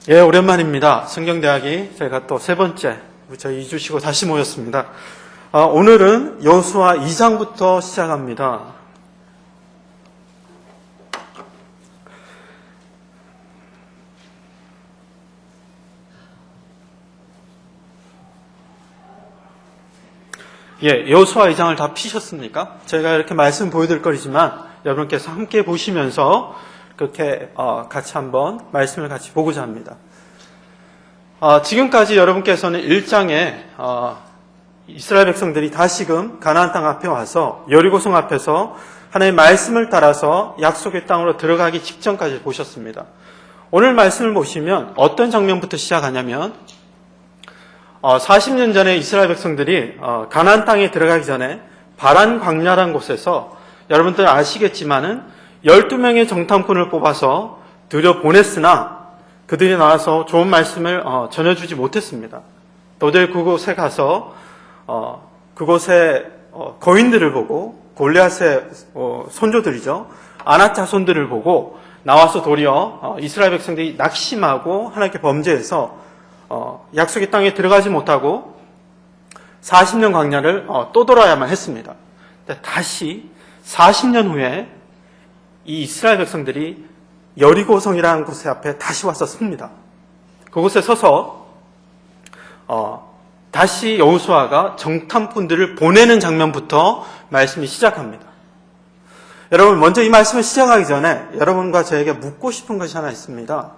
예, 오랜만입니다. 성경대학이 저희가 또 세 번째 저희 2주 쉬고 다시 모였습니다. 오늘은 여호수아 2장부터 시작합니다. 예, 여호수아 2장을 다 피셨습니까? 제가 이렇게 말씀 보여드릴 거지만 여러분께서 함께 보시면서 그렇게 같이 한번 말씀을 같이 보고자 합니다. 지금까지 여러분께서는 1장에 이스라엘 백성들이 다시금 가나안 땅 앞에 와서 여리고성 앞에서 하나님의 말씀을 따라서 약속의 땅으로 들어가기 직전까지 보셨습니다. 오늘 말씀을 보시면 어떤 장면부터 시작하냐면 40년 전에 이스라엘 백성들이 가나안 땅에 들어가기 전에 바란 광야라는 곳에서 여러분들 아시겠지만은 12명의 정탐꾼을 뽑아서 들여보냈으나 그들이 나와서 좋은 말씀을 전해주지 못했습니다. 도저히 그곳에 가서 그곳의 거인들을 보고 골리앗의 손조들이죠. 아낙 자손들을 보고 나와서 도리어 이스라엘 백성들이 낙심하고 하나님께 범죄해서 약속의 땅에 들어가지 못하고 40년 광야를 또 돌아야만 했습니다. 다시 40년 후에 이 이스라엘 백성들이 여리고성이라는 곳 앞에 다시 와서 섭니다. 그곳에 서서 다시 여호수아가 정탐꾼들을 보내는 장면부터 말씀이 시작합니다. 여러분, 먼저 이 말씀을 시작하기 전에 여러분과 저에게 묻고 싶은 것이 하나 있습니다.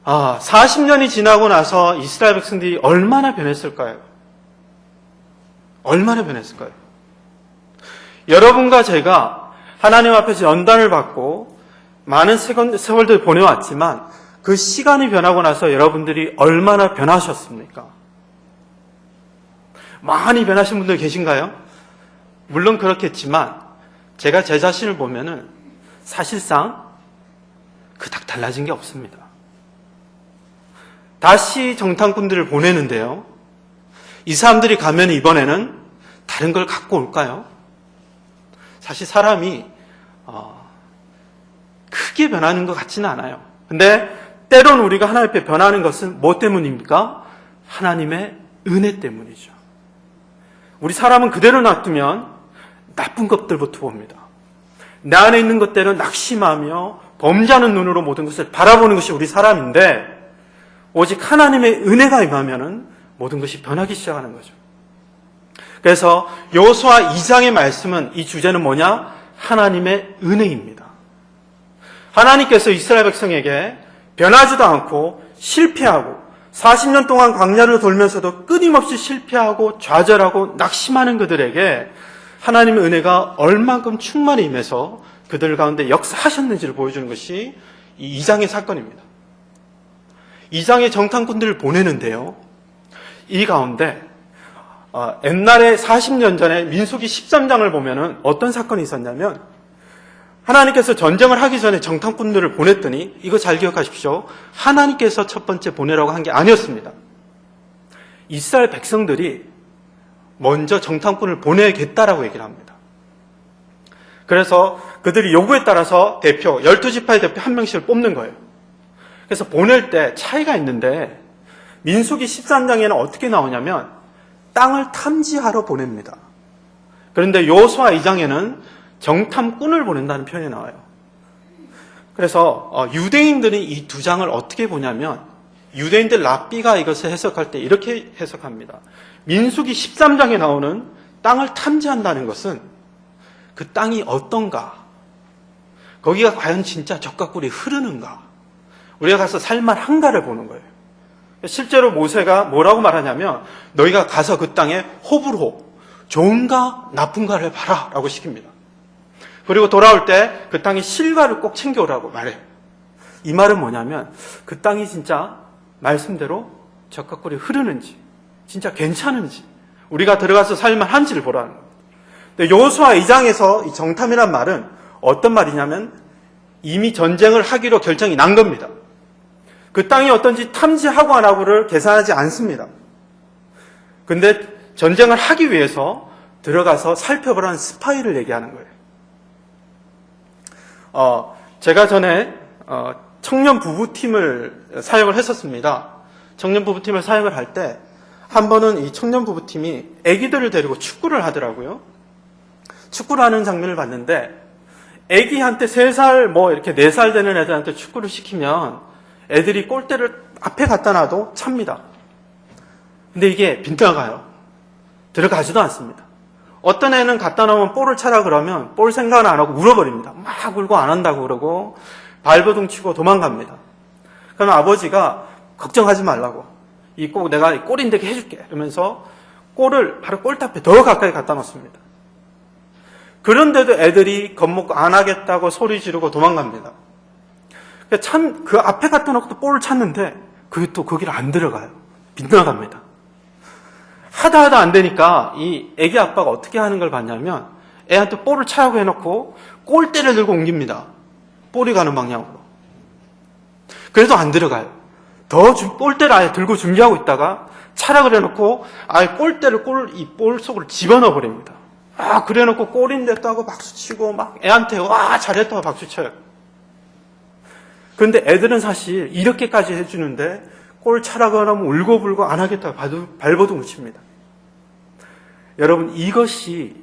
40년이 지나고 나서 이스라엘 백성들이 얼마나 변했을까요? 얼마나 변했을까요? 여러분과 제가 하나님 앞에서 연단을 받고 많은 세월들 보내왔지만 그 시간이 변하고 나서 여러분들이 얼마나 변하셨습니까? 많이 변하신 분들 계신가요? 물론 그렇겠지만 제가 제 자신을 보면은 사실상 그닥 달라진 게 없습니다. 다시 정탐꾼들을 보내는데요. 이 사람들이 가면 이번에는 다른 걸 갖고 올까요? 사실 사람이 크게 변하는 것 같지는 않아요. 근데 때론 우리가 하나님 앞에 변하는 것은 뭐 때문입니까? 하나님의 은혜 때문이죠. 우리 사람은 그대로 놔두면 나쁜 것들부터 봅니다. 내 안에 있는 것들은 낙심하며 범죄하는 눈으로 모든 것을 바라보는 것이 우리 사람인데 오직 하나님의 은혜가 임하면은 모든 것이 변하기 시작하는 거죠. 그래서 여호수아 2장의 말씀은 이 주제는 뭐냐? 하나님의 은혜입니다. 하나님께서 이스라엘 백성에게 변하지도 않고 실패하고 40년 동안 광야를 돌면서도 끊임없이 실패하고 좌절하고 낙심하는 그들에게 하나님의 은혜가 얼만큼 충만히 임해서 그들 가운데 역사하셨는지를 보여주는 것이 이 2장의 사건입니다. 2장의 정탐꾼들을 보내는데요. 이 가운데 옛날에 40년 전에 민수기 13장을 보면은 어떤 사건이 있었냐면 하나님께서 전쟁을 하기 전에 정탐꾼들을 보냈더니 이거 잘 기억하십시오. 하나님께서 첫 번째 보내라고 한 게 아니었습니다. 이스라엘 백성들이 먼저 정탐꾼을 보내겠다라고 얘기를 합니다. 그래서 그들이 요구에 따라서 대표, 12지파의 대표 한 명씩을 뽑는 거예요. 그래서 보낼 때 차이가 있는데 민수기 13장에는 어떻게 나오냐면 땅을 탐지하러 보냅니다. 그런데 여호수아 2장에는 정탐꾼을 보낸다는 표현이 나와요. 그래서 유대인들이 이 두 장을 어떻게 보냐면 유대인들 랍비가 이것을 해석할 때 이렇게 해석합니다. 민수기 13장에 나오는 땅을 탐지한다는 것은 그 땅이 어떤가, 거기가 과연 진짜 젖과 꿀이 흐르는가, 우리가 가서 살만한가를 보는 거예요. 실제로 모세가 뭐라고 말하냐면 너희가 가서 그 땅에 호불호, 좋은가 나쁜가를 봐라 라고 시킵니다. 그리고 돌아올 때 그 땅의 실과를 꼭 챙겨오라고 말해요. 이 말은 뭐냐면 그 땅이 진짜 말씀대로 젖과 꿀이 흐르는지 진짜 괜찮은지 우리가 들어가서 살만한지를 보라는 겁니다. 근데 여호수아 2장에서 이 정탐이란 말은 어떤 말이냐면 이미 전쟁을 하기로 결정이 난 겁니다. 그 땅이 어떤지 탐지하고 안 하고를 계산하지 않습니다. 근데 전쟁을 하기 위해서 들어가서 살펴보라는 스파이를 얘기하는 거예요. 제가 전에 청년 부부팀을 사역을 했었습니다. 청년 부부팀을 사역을 할 때 한 번은 이 청년 부부팀이 아기들을 데리고 축구를 하더라고요. 축구를 하는 장면을 봤는데 아기한테 3살 뭐 이렇게 4살 되는 애들한테 축구를 시키면 애들이 골대를 앞에 갖다 놔도 찹니다. 근데 이게 빗나가요. 들어가지도 않습니다. 어떤 애는 갖다 놓으면 볼을 차라 그러면 볼 생각은 안 하고 울어버립니다. 막 울고 안 한다고 그러고 발버둥 치고 도망갑니다. 그러면 아버지가 걱정하지 말라고 내가 골인 되게 해줄게 이러면서 골을 바로 골탑에 더 가까이 갖다 놓습니다. 그런데도 애들이 겁먹고 안 하겠다고 소리 지르고 도망갑니다. 참 그 앞에 갖다 놓고 또 볼을 찾는데 그게 또 거기를 안 들어가요. 빗나갑니다. 하다 안 되니까 이 애기 아빠가 어떻게 하는 걸 봤냐면 애한테 볼을 차라고 해놓고 골대를 들고 옮깁니다. 볼이 가는 방향으로. 그래도 안 들어가요. 골대를 아예 들고 준비하고 있다가 차락을 해놓고 아예 골대를 이 볼 속으로 집어넣어 버립니다. 그래 놓고 골인데 또 하고 박수치고 막 애한테 와 잘했다고 박수쳐요. 그런데 애들은 사실 이렇게까지 해주는데 골 차락을 하면 울고불고 안 하겠다고 발버둥을 칩니다. 여러분, 이것이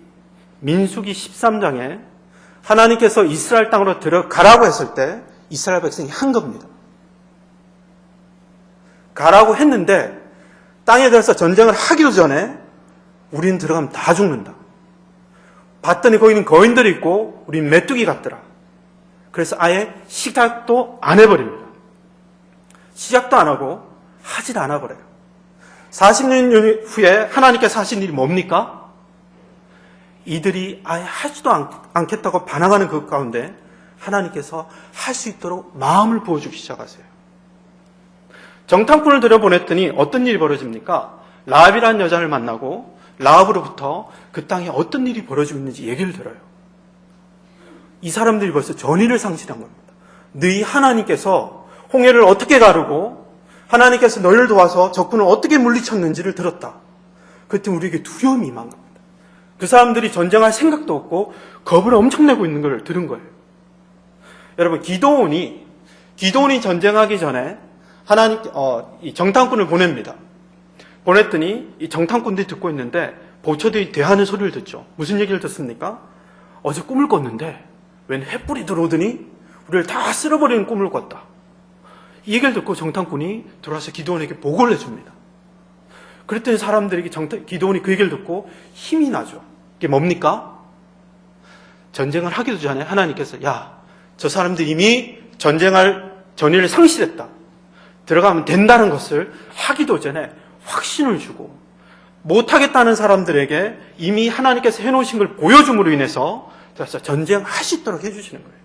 민수기 13장에 하나님께서 이스라엘 땅으로 들어가라고 했을 때 이스라엘 백성이 한 겁니다. 가라고 했는데 땅에 들어서 전쟁을 하기도 전에 우리는 들어가면 다 죽는다. 봤더니 거기는 거인들이 있고 우린 메뚜기 같더라. 그래서 아예 시작도 안 해버립니다. 시작도 안 하고 하지도 않아 버려요. 40년 후에 하나님께서 하신 일이 뭡니까? 이들이 아예 하지도 않겠다고 반항하는 그 가운데 하나님께서 할 수 있도록 마음을 부어주기 시작하세요. 정탐꾼을 들여보냈더니 어떤 일이 벌어집니까? 라합이라는 여자를 만나고 라합으로부터 그 땅에 어떤 일이 벌어지고 있는지 얘기를 들어요. 이 사람들이 벌써 전의를 상실한 겁니다. 너희 하나님께서 홍해를 어떻게 가르고 하나님께서 너희를 도와서 적군을 어떻게 물리쳤는지를 들었다. 그때 우리에게 두려움이 임한 겁니다. 그 사람들이 전쟁할 생각도 없고 겁을 엄청 내고 있는 걸 들은 거예요. 여러분, 기도온이 전쟁하기 전에 이 정탐꾼을 보냅니다. 보냈더니 이 정탐꾼들이 듣고 있는데 보초들이 대하는 소리를 듣죠. 무슨 얘기를 듣습니까? 어제 꿈을 꿨는데 웬 횃불이 들어오더니 우리를 다 쓸어버리는 꿈을 꿨다. 이 얘기를 듣고 정탐꾼이 들어와서 기도원에게 보고를 해줍니다. 그랬더니 사람들에게 기도원이 그 얘기를 듣고 힘이 나죠. 이게 뭡니까? 전쟁을 하기도 전에 하나님께서 저 사람들이 이미 전쟁할 전의를 상실했다. 들어가면 된다는 것을 하기도 전에 확신을 주고 못하겠다는 사람들에게 이미 하나님께서 해놓으신 걸 보여줌으로 인해서 전쟁할 수 있도록 해주시는 거예요.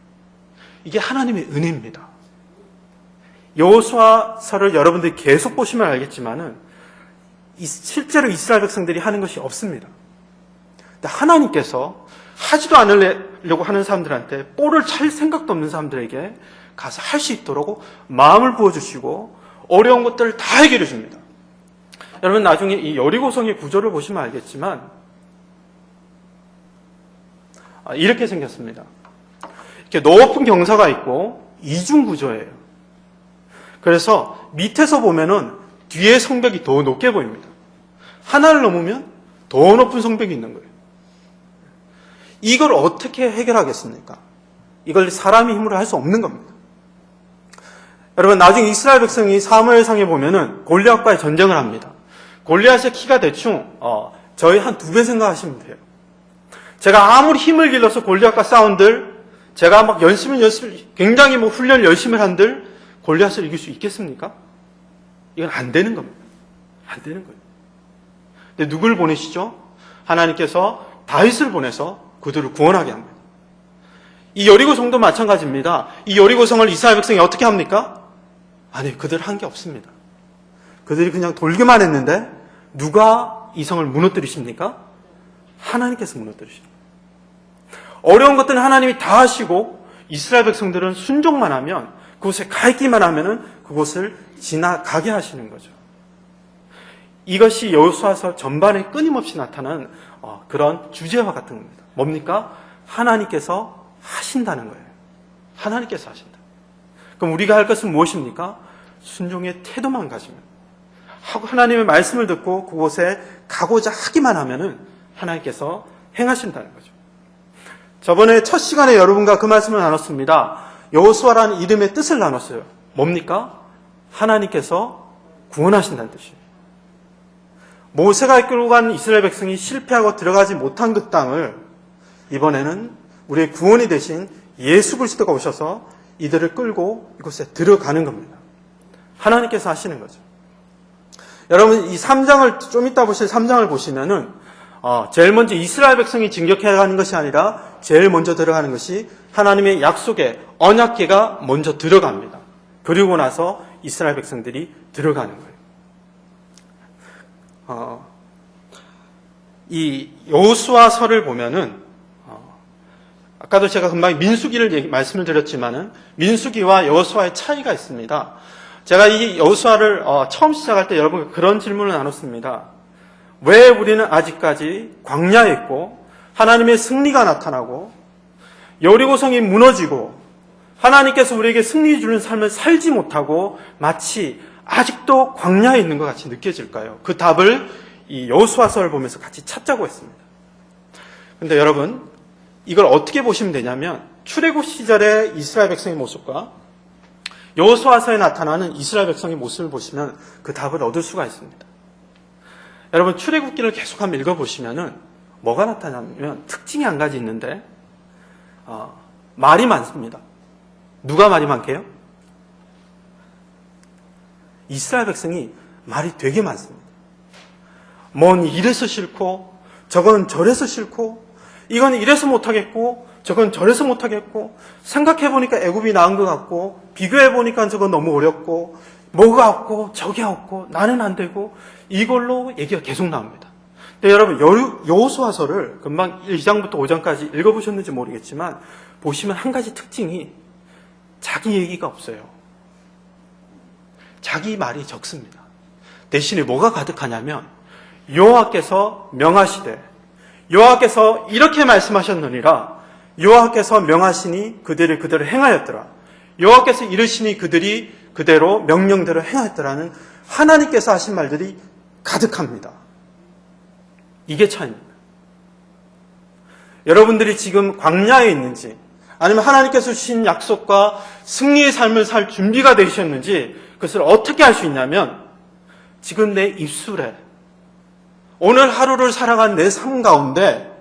이게 하나님의 은혜입니다. 여호수아서를 여러분들이 계속 보시면 알겠지만은 실제로 이스라엘 백성들이 하는 것이 없습니다. 근데 하나님께서 하지도 않으려고 하는 사람들한테 볼을 찰 생각도 없는 사람들에게 가서 할 수 있도록 마음을 부어주시고 어려운 것들을 다 해결해 줍니다. 여러분, 나중에 이 여리고성의 구조를 보시면 알겠지만 이렇게 생겼습니다. 이렇게 높은 경사가 있고 이중 구조예요. 그래서 밑에서 보면은 뒤에 성벽이 더 높게 보입니다. 하나를 넘으면 더 높은 성벽이 있는 거예요. 이걸 어떻게 해결하겠습니까? 이걸 사람의 힘으로 할 수 없는 겁니다. 여러분, 나중에 이스라엘 백성이 사무엘상에 보면은 골리앗과의 전쟁을 합니다. 골리앗의 키가 대충 저희 한 2배 생각하시면 돼요. 제가 아무리 힘을 길러서 골리앗과 싸운들, 제가 막 굉장히 훈련을 열심히 한들 골리앗을 이길 수 있겠습니까? 이건 안 되는 겁니다. 안 되는 거예요. 근데 누굴 보내시죠? 하나님께서 다윗을 보내서 그들을 구원하게 합니다. 이 여리고성도 마찬가지입니다. 이 여리고성을 이스라엘 백성이 어떻게 합니까? 아니, 그들 한 게 없습니다. 그들이 그냥 돌기만 했는데 누가 이 성을 무너뜨리십니까? 하나님께서 무너뜨리십니다. 어려운 것들은 하나님이 다 하시고 이스라엘 백성들은 순종만 하면, 그곳에 가 있기만 하면은 그곳을 지나가게 하시는 거죠. 이것이 여호수아서 전반에 끊임없이 나타나는 그런 주제와 같은 겁니다. 뭡니까? 하나님께서 하신다는 거예요. 하나님께서 하신다. 그럼 우리가 할 것은 무엇입니까? 순종의 태도만 가지면, 하고 하나님의 말씀을 듣고 그곳에 가고자 하기만 하면은 하나님께서 행하신다는 거죠. 저번에 첫 시간에 여러분과 그 말씀을 나눴습니다. 여호수아라는 이름의 뜻을 나눴어요. 뭡니까? 하나님께서 구원하신다는 뜻이에요. 모세가 이끌고 간 이스라엘 백성이 실패하고 들어가지 못한 그 땅을 이번에는 우리의 구원이 되신 예수 그리스도가 오셔서 이들을 끌고 이곳에 들어가는 겁니다. 하나님께서 하시는 거죠. 여러분, 이 3장을 좀 이따 보실 3장을 보시면은 제일 먼저 이스라엘 백성이 진격해 가는 것이 아니라 제일 먼저 들어가는 것이 하나님의 약속의 언약궤가 먼저 들어갑니다. 그리고 나서 이스라엘 백성들이 들어가는 거예요. 이 여호수아서를 보면은 아까도 제가 금방 민수기를 말씀을 드렸지만은 민수기와 여호수아의 차이가 있습니다. 제가 이 여호수아를 처음 시작할 때 여러분과 그런 질문을 나눴습니다. 왜 우리는 아직까지 광야에 있고 하나님의 승리가 나타나고 여리고성이 무너지고 하나님께서 우리에게 승리 주는 삶을 살지 못하고 마치 아직도 광야에 있는 것 같이 느껴질까요? 그 답을 이 여호수아서를 보면서 같이 찾자고 했습니다. 그런데 여러분, 이걸 어떻게 보시면 되냐면 출애굽 시절의 이스라엘 백성의 모습과 여호수아서에 나타나는 이스라엘 백성의 모습을 보시면 그 답을 얻을 수가 있습니다. 여러분, 출애굽기를 계속 한번 읽어보시면은 뭐가 나타나냐면 특징이 한 가지 있는데 말이 많습니다. 누가 말이 많게요? 이스라엘 백성이 말이 되게 많습니다. 뭔 이래서 싫고 저건 저래서 싫고 이건 이래서 못하겠고 저건 저래서 못하겠고 생각해보니까 애굽이 나은 것 같고 비교해보니까 저건 너무 어렵고 뭐가 없고 저게 없고 나는 안 되고 이걸로 얘기가 계속 나옵니다. 근데 여러분, 여호수아서를 금방 2장부터 5장까지 읽어보셨는지 모르겠지만 보시면 한 가지 특징이 자기 얘기가 없어요. 자기 말이 적습니다. 대신에 뭐가 가득하냐면 여호와께서 명하시되 여호와께서 이렇게 말씀하셨느니라 여호와께서 명하시니 그들이 그대로 행하였더라 여호와께서 이르시니 그들이 그대로 명령대로 행하였더라는 하나님께서 하신 말들이 가득합니다. 이게 차이입니다. 여러분들이 지금 광야에 있는지 아니면 하나님께서 주신 약속과 승리의 삶을 살 준비가 되셨는지 그것을 어떻게 알 수 있냐면 지금 내 입술에 오늘 하루를 살아간 내 삶 가운데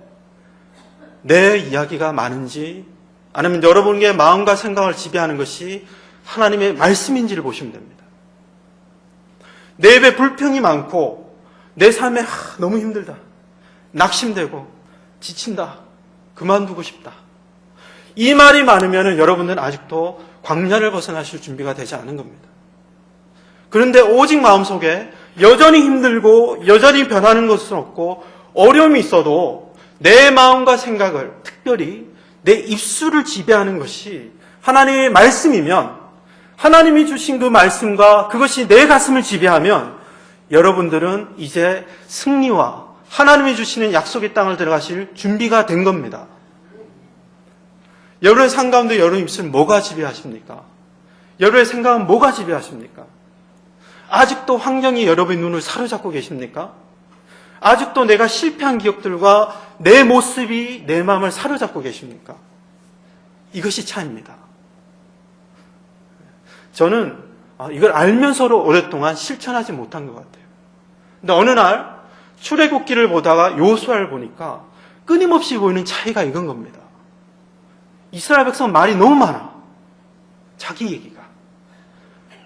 내 이야기가 많은지 아니면 여러분의 마음과 생각을 지배하는 것이 하나님의 말씀인지를 보시면 됩니다. 내 입에 불평이 많고 내 삶에 너무 힘들다, 낙심되고 지친다, 그만두고 싶다, 이 말이 많으면 여러분들은 아직도 광야를 벗어나실 준비가 되지 않은 겁니다. 그런데 오직 마음속에 여전히 힘들고 여전히 변하는 것은 없고 어려움이 있어도 내 마음과 생각을 특별히 내 입술을 지배하는 것이 하나님의 말씀이면 하나님이 주신 그 말씀과 그것이 내 가슴을 지배하면 여러분들은 이제 승리와 하나님이 주시는 약속의 땅을 들어가실 준비가 된 겁니다. 여러분의 삶 가운데 여러분 입술 뭐가 지배하십니까? 여러분의 생각은 뭐가 지배하십니까? 아직도 환경이 여러분의 눈을 사로잡고 계십니까? 아직도 내가 실패한 기억들과 내 모습이 내 마음을 사로잡고 계십니까? 이것이 차이입니다. 저는 이걸 알면서도 오랫동안 실천하지 못한 것 같아요. 근데 어느 날 출애굽기를 보다가 여호수아를 보니까 끊임없이 보이는 차이가 이건 겁니다. 이스라엘 백성은 말이 너무 많아. 자기 얘기가.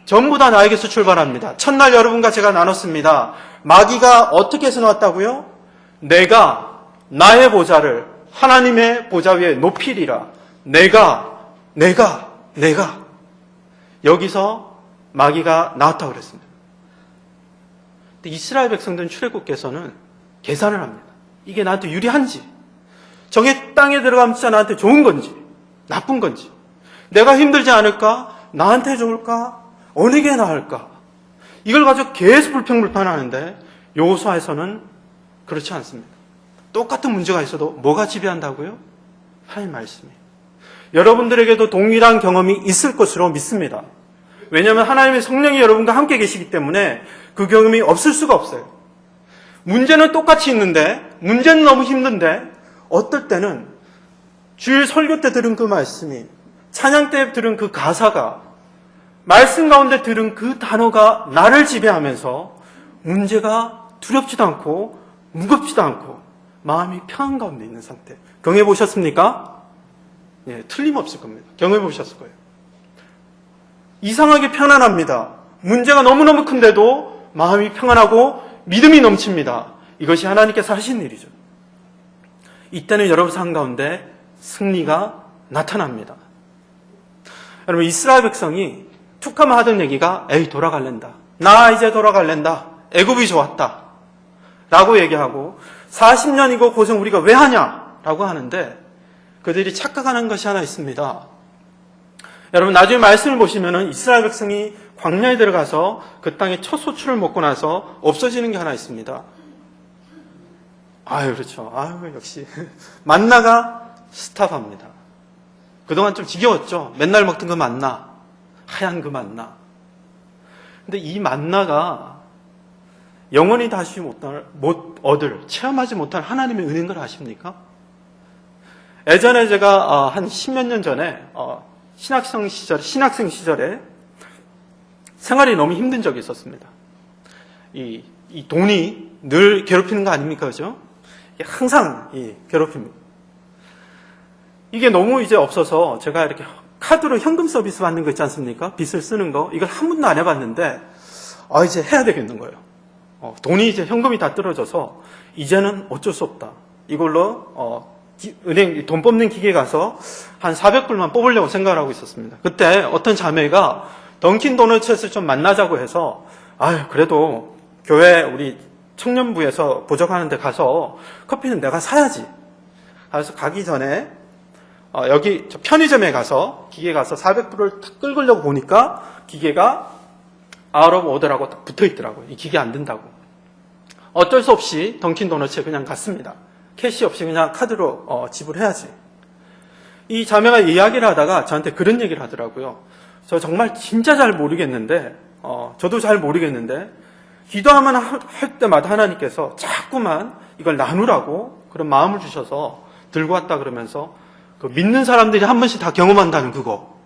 전부 다 나에게서 출발합니다. 첫날 여러분과 제가 나눴습니다. 마귀가 어떻게 해서 나왔다고요? 내가 나의 보좌를 하나님의 보좌 위에 높이리라. 내가 여기서 마귀가 나왔다고 그랬습니다. 근데 이스라엘 백성들은 출애굽께서는 계산을 합니다. 이게 나한테 유리한지, 정의 땅에 들어가면 진짜 나한테 좋은 건지 나쁜 건지, 내가 힘들지 않을까, 나한테 좋을까, 어느 게 나을까, 이걸 가지고 계속 불평불판하는데 여호수아에서는 그렇지 않습니다. 똑같은 문제가 있어도 뭐가 지배한다고요? 하나님 말씀이에요. 여러분들에게도 동일한 경험이 있을 것으로 믿습니다. 왜냐하면 하나님의 성령이 여러분과 함께 계시기 때문에 그 경험이 없을 수가 없어요. 문제는 똑같이 있는데, 문제는 너무 힘든데, 어떨 때는 주일 설교 때 들은 그 말씀이, 찬양 때 들은 그 가사가, 말씀 가운데 들은 그 단어가 나를 지배하면서 문제가 두렵지도 않고 무겁지도 않고 마음이 평안 가운데 있는 상태. 경험해 보셨습니까? 예, 틀림없을 겁니다. 경험해 보셨을 거예요. 이상하게 편안합니다. 문제가 너무너무 큰데도 마음이 평안하고 믿음이 넘칩니다. 이것이 하나님께서 하신 일이죠. 이때는 여러분 삶 가운데 승리가 나타납니다. 여러분, 이스라엘 백성이 툭 하면 하던 얘기가 에이 돌아갈랜다. 나 이제 돌아갈랜다. 애굽이 좋았다. 라고 얘기하고 40년이고 고생 우리가 왜 하냐? 라고 하는데 그들이 착각하는 것이 하나 있습니다. 여러분, 나중에 말씀을 보시면은 이스라엘 백성이 광야에 들어가서 그 땅에 첫 소출을 먹고 나서 없어지는 게 하나 있습니다. 아유, 그렇죠. 아유, 역시 만나가 스탑합니다. 그동안 좀 지겨웠죠. 맨날 먹던 그 만나, 하얀 그 만나. 근데 이 만나가 영원히 다시 못 얻을, 체험하지 못할 하나님의 은혜인 걸 아십니까? 예전에 제가 한 10몇 년 전에 신학생 시절에 생활이 너무 힘든 적이 있었습니다. 이 돈이 늘 괴롭히는 거 아닙니까? 그죠? 항상 괴롭힙니다. 이게 너무 이제 없어서 제가 이렇게 카드로 현금 서비스 받는 거 있지 않습니까? 빚을 쓰는 거. 이걸 한 번도 안 해봤는데, 이제 해야 되겠는 거예요. 돈이 이제 현금이 다 떨어져서, 이제는 어쩔 수 없다. 이걸로, 은행 돈 뽑는 기계 가서 한 400불만 뽑으려고 생각을 하고 있었습니다. 그때 어떤 자매가 던킨 도너츠를 좀 만나자고 해서, 그래도 교회 우리 청년부에서 보적하는 데 가서 커피는 내가 사야지. 그래서 가기 전에 여기 편의점에 가서 기계 가서 400불을 탁 긁으려고 보니까 기계가 out of order라고 딱 붙어 있더라고요. 이 기계 안 된다고. 어쩔 수 없이 던킨 도너츠에 그냥 갔습니다. 캐시 없이 그냥 카드로 지불해야지. 이 자매가 이야기를 하다가 저한테 그런 얘기를 하더라고요. 저 정말 진짜 잘 모르겠는데, 저도 잘 모르겠는데, 기도하면 할 때마다 하나님께서 자꾸만 이걸 나누라고 그런 마음을 주셔서 들고 왔다 그러면서 그 믿는 사람들이 한 번씩 다 경험한다는 그거.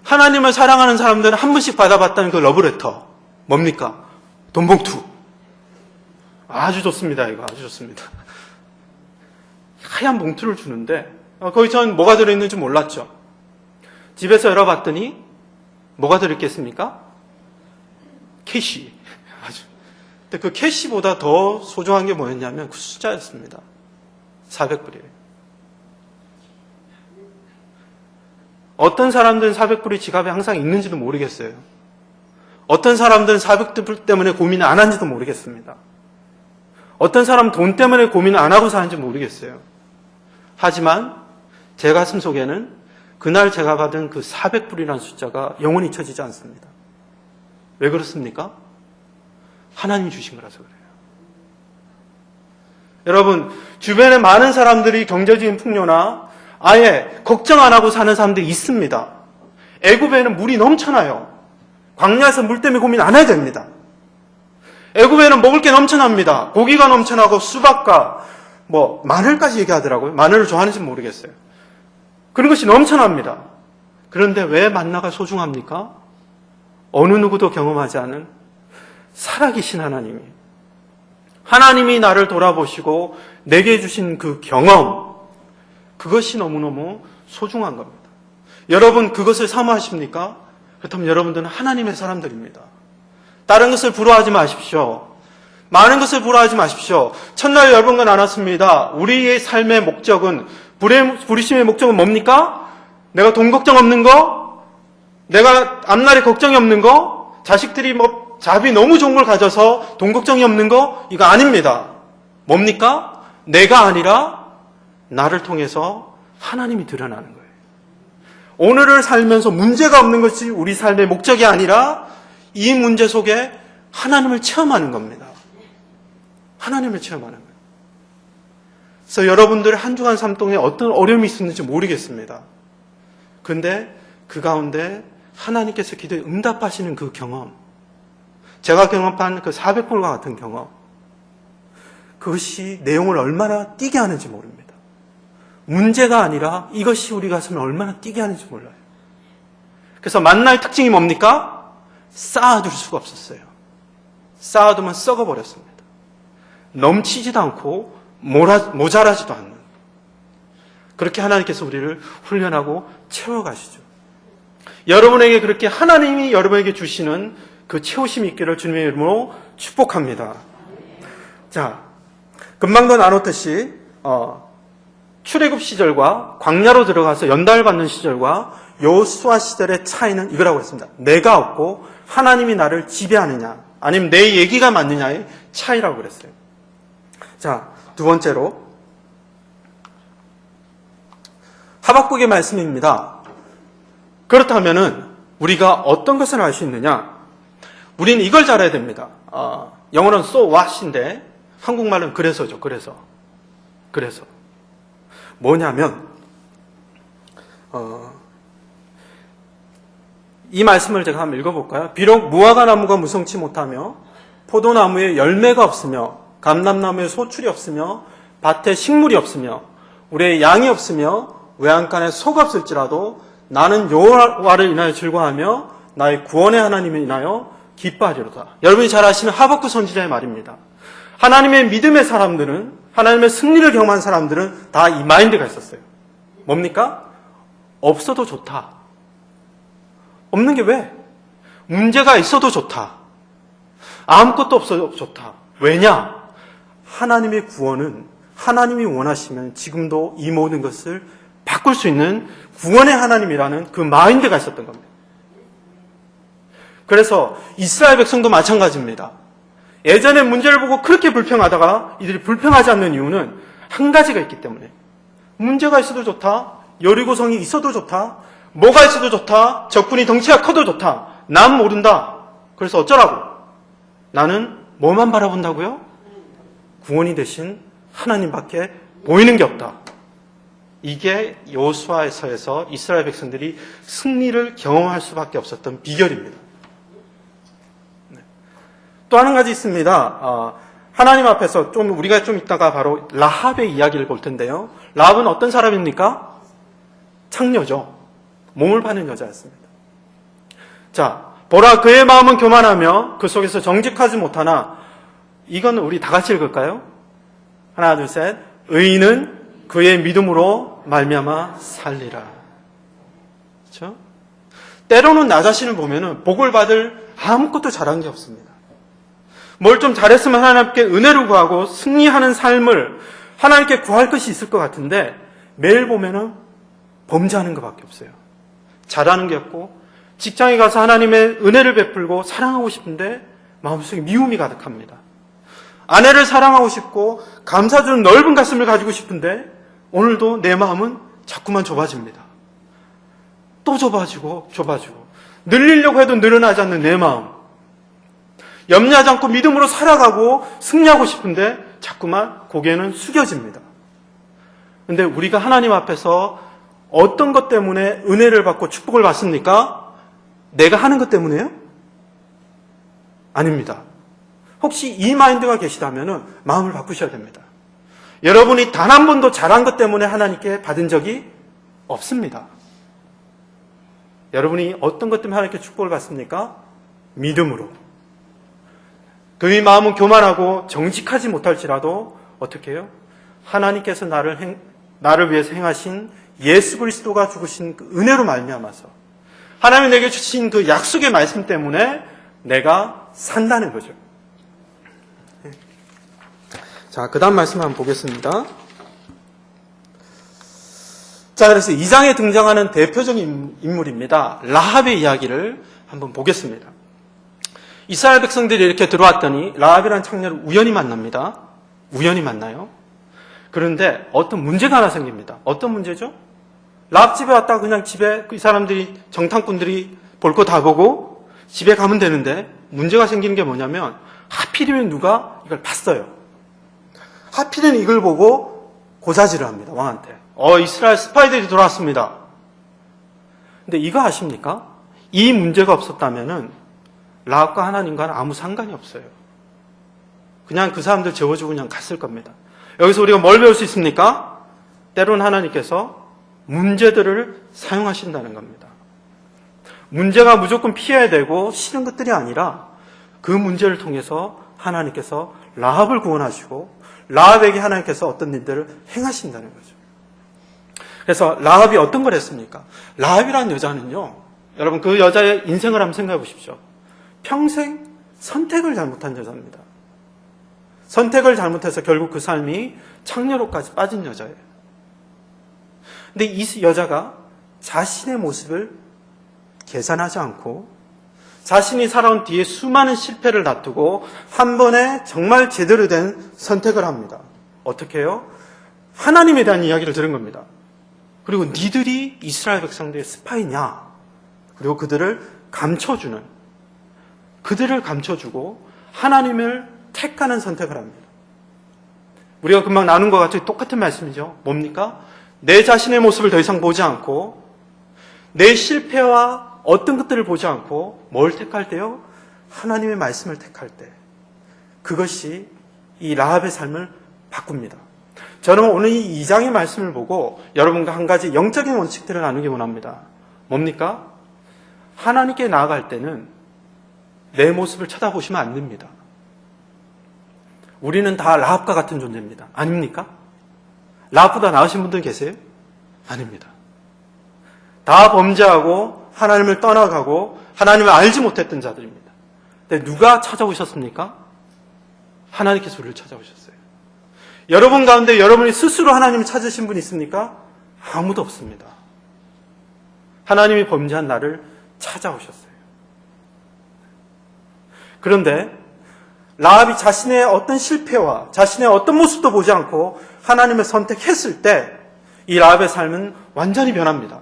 하나님을 사랑하는 사람들은 한 번씩 받아봤다는 그 러브레터. 뭡니까? 돈봉투. 아주 좋습니다. 이거 아주 좋습니다. 하얀 봉투를 주는데 거기 전 뭐가 들어있는지 몰랐죠. 집에서 열어봤더니 뭐가 들어있겠습니까? 캐시. 근데 그 캐시보다 더 소중한 게 뭐였냐면 그 숫자였습니다. 400불이에요. 어떤 사람들은 400불이 지갑에 항상 있는지도 모르겠어요. 어떤 사람들은 400불 때문에 고민을 안 한지도 모르겠습니다. 어떤 사람은 돈 때문에 고민을 안 하고 사는지 모르겠어요. 하지만 제 가슴 속에는 그날 제가 받은 그 400불이라는 숫자가 영원히 잊혀지지 않습니다. 왜 그렇습니까? 하나님이 주신 거라서 그래요. 여러분, 주변에 많은 사람들이 경제적인 풍요나 아예 걱정 안 하고 사는 사람들이 있습니다. 애굽에는 물이 넘쳐나요. 광야에서 물 때문에 고민 안 해야 됩니다. 애굽에는 먹을 게 넘쳐납니다. 고기가 넘쳐나고 수박과 마늘까지 얘기하더라고요. 마늘을 좋아하는지 모르겠어요. 그런 것이 넘쳐납니다. 그런데 왜 만나가 소중합니까? 어느 누구도 경험하지 않은 살아계신 하나님이 나를 돌아보시고 내게 주신 그 경험, 그것이 너무너무 소중한 겁니다. 여러분 그것을 사모하십니까? 그렇다면 여러분들은 하나님의 사람들입니다. 다른 것을 부러워하지 마십시오. 많은 것을 부러워하지 마십시오. 첫날 여러분과 나눴습니다. 우리의 삶의 목적은, 부르심의 목적은 뭡니까? 내가 돈 걱정 없는 거? 내가 앞날에 걱정이 없는 거? 자식들이 잡이 너무 좋은 걸 가져서 돈 걱정이 없는 거? 이거 아닙니다. 뭡니까? 내가 아니라 나를 통해서 하나님이 드러나는 거예요. 오늘을 살면서 문제가 없는 것이 우리 삶의 목적이 아니라 이 문제 속에 하나님을 체험하는 겁니다. 하나님을 체험하는 거예요. 그래서 여러분들의 한 주간 삶 동안에 어떤 어려움이 있었는지 모르겠습니다. 근데 그 가운데 하나님께서 기도에 응답하시는 그 경험, 제가 경험한 그 400불과 같은 경험, 그것이 내용을 얼마나 띄게 하는지 모릅니다. 문제가 아니라 이것이 우리 가슴을 얼마나 띄게 하는지 몰라요. 그래서 만나의 특징이 뭡니까? 쌓아둘 수가 없었어요. 쌓아두면 썩어버렸습니다. 넘치지도 않고 모자라지도 않는, 그렇게 하나님께서 우리를 훈련하고 채워가시죠. 여러분에게 그렇게 하나님이 여러분에게 주시는 그 채우심이 있기를 주님의 이름으로 축복합니다. 자, 금방도 나눴듯이 출애굽 시절과 광야로 들어가서 연단을 받는 시절과 여호수아 시절의 차이는 이거라고 했습니다. 내가 없고 하나님이 나를 지배하느냐 아니면 내 얘기가 맞느냐의 차이라고 그랬어요. 자, 두 번째로 하박국의 말씀입니다. 그렇다면은 우리가 어떤 것을 알 수 있느냐? 우리는 이걸 잘 알아야 됩니다. 영어로는 so what인데 한국말은 그래서죠. 그래서 뭐냐면 이 말씀을 제가 한번 읽어볼까요? 비록 무화과 나무가 무성치 못하며 포도나무에 열매가 없으며 감람나무에 소출이 없으며 밭에 식물이 없으며 우리의 양이 없으며 외양간에 소가 없을지라도 나는 여호와를 인하여 즐거워하며 나의 구원의 하나님을 인하여 기뻐하리로다. 여러분이 잘 아시는 하박국 선지자의 말입니다. 하나님의 믿음의 사람들은, 하나님의 승리를 경험한 사람들은 다 이 마인드가 있었어요. 뭡니까? 없어도 좋다. 없는 게 왜? 문제가 있어도 좋다. 아무것도 없어도 좋다. 왜냐? 하나님의 구원은 하나님이 원하시면 지금도 이 모든 것을 바꿀 수 있는 구원의 하나님이라는 그 마인드가 있었던 겁니다. 그래서 이스라엘 백성도 마찬가지입니다. 예전에 문제를 보고 그렇게 불평하다가 이들이 불평하지 않는 이유는 한 가지가 있기 때문에, 문제가 있어도 좋다, 여리고성이 있어도 좋다, 뭐가 있어도 좋다, 적군이 덩치가 커도 좋다, 난 모른다. 그래서 어쩌라고? 나는 뭐만 바라본다고요? 구원이 되신 하나님밖에 보이는 게 없다. 이게 여호수아서에서 이스라엘 백성들이 승리를 경험할 수밖에 없었던 비결입니다. 또 한 가지 있습니다. 하나님 앞에서 우리가 좀 이따가 바로 라합의 이야기를 볼 텐데요. 라합은 어떤 사람입니까? 창녀죠. 몸을 파는 여자였습니다. 자, 보라 그의 마음은 교만하며 그 속에서 정직하지 못하나, 이건 우리 다 같이 읽을까요? 하나, 둘, 셋. 의인은 그의 믿음으로 말미암아 살리라. 그렇죠? 때로는 나 자신을 보면은 복을 받을 아무것도 잘한 게 없습니다. 뭘 좀 잘했으면 하나님께 은혜를 구하고 승리하는 삶을 하나님께 구할 것이 있을 것 같은데 매일 보면은 범죄하는 것밖에 없어요. 잘하는 게 없고, 직장에 가서 하나님의 은혜를 베풀고 사랑하고 싶은데 마음속에 미움이 가득합니다. 아내를 사랑하고 싶고 감사주는 넓은 가슴을 가지고 싶은데 오늘도 내 마음은 자꾸만 좁아집니다. 또 좁아지고 늘리려고 해도 늘어나지 않는 내 마음, 염려하지 않고 믿음으로 살아가고 승리하고 싶은데 자꾸만 고개는 숙여집니다. 그런데 우리가 하나님 앞에서 어떤 것 때문에 은혜를 받고 축복을 받습니까? 내가 하는 것 때문에요? 아닙니다. 혹시 이 마인드가 계시다면 마음을 바꾸셔야 됩니다. 여러분이 단 한 번도 잘한 것 때문에 하나님께 받은 적이 없습니다. 여러분이 어떤 것 때문에 하나님께 축복을 받습니까? 믿음으로. 그의 마음은 교만하고 정직하지 못할지라도 어떻게 해요? 하나님께서 나를 위해서 행하신 예수 그리스도가 죽으신 그 은혜로 말미암아서 하나님이 내게 주신 그 약속의 말씀 때문에 내가 산다는 거죠. 자, 그 다음 말씀 한번 보겠습니다. 자, 그래서 2장에 등장하는 대표적인 인물입니다. 라합의 이야기를 한번 보겠습니다. 이스라엘 백성들이 이렇게 들어왔더니 라합이라는 창녀를 우연히 만납니다. 우연히 만나요. 그런데 어떤 문제가 하나 생깁니다. 어떤 문제죠? 라합 집에 왔다가 그냥 집에 이 사람들이, 정탐꾼들이 볼 거 다 보고 집에 가면 되는데 문제가 생기는 게 뭐냐면 하필이면 누가 이걸 봤어요. 하필이면 이걸 보고 고사질을 합니다. 왕한테. 이스라엘 스파이들이 들어왔습니다. 근데 이거 아십니까? 이 문제가 없었다면은 라합과 하나님과는 아무 상관이 없어요. 그냥 그 사람들 재워주고 그냥 갔을 겁니다. 여기서 우리가 뭘 배울 수 있습니까? 때론 하나님께서 문제들을 사용하신다는 겁니다. 문제가 무조건 피해야 되고 싫은 것들이 아니라 그 문제를 통해서 하나님께서 라합을 구원하시고 라합에게 하나님께서 어떤 일들을 행하신다는 거죠. 그래서 라합이 어떤 걸 했습니까? 라합이라는 여자는요, 여러분 그 여자의 인생을 한번 생각해 보십시오. 평생 선택을 잘못한 여자입니다. 선택을 잘못해서 결국 그 삶이 창녀로까지 빠진 여자예요. 근데 이 여자가 자신의 모습을 계산하지 않고 자신이 살아온 뒤에 수많은 실패를 놔두고 한 번에 정말 제대로 된 선택을 합니다. 어떻게 해요? 하나님에 대한 이야기를 들은 겁니다. 그리고 니들이 이스라엘 백성들의 스파이냐? 그리고 그들을 감춰주고 하나님을 택하는 선택을 합니다. 우리가 금방 나눈 것 같이 똑같은 말씀이죠. 뭡니까? 내 자신의 모습을 더 이상 보지 않고 내 실패와 어떤 것들을 보지 않고 뭘 택할 때요? 하나님의 말씀을 택할 때. 그것이 이 라합의 삶을 바꿉니다. 저는 오늘 이 2장의 말씀을 보고 여러분과 한 가지 영적인 원칙들을 나누기 원합니다. 뭡니까? 하나님께 나아갈 때는 내 모습을 쳐다보시면 안 됩니다. 우리는 다 라합과 같은 존재입니다. 아닙니까? 라합보다 나으신 분들 계세요? 아닙니다. 다 범죄하고 하나님을 떠나가고 하나님을 알지 못했던 자들입니다. 근데 누가 찾아오셨습니까? 하나님께서 우리를 찾아오셨어요. 여러분 가운데 여러분이 스스로 하나님을 찾으신 분 있습니까? 아무도 없습니다. 하나님이 범죄한 나를 찾아오셨어요. 그런데 라합이 자신의 어떤 실패와 자신의 어떤 모습도 보지 않고 하나님을 선택했을 때 이 라합의 삶은 완전히 변합니다.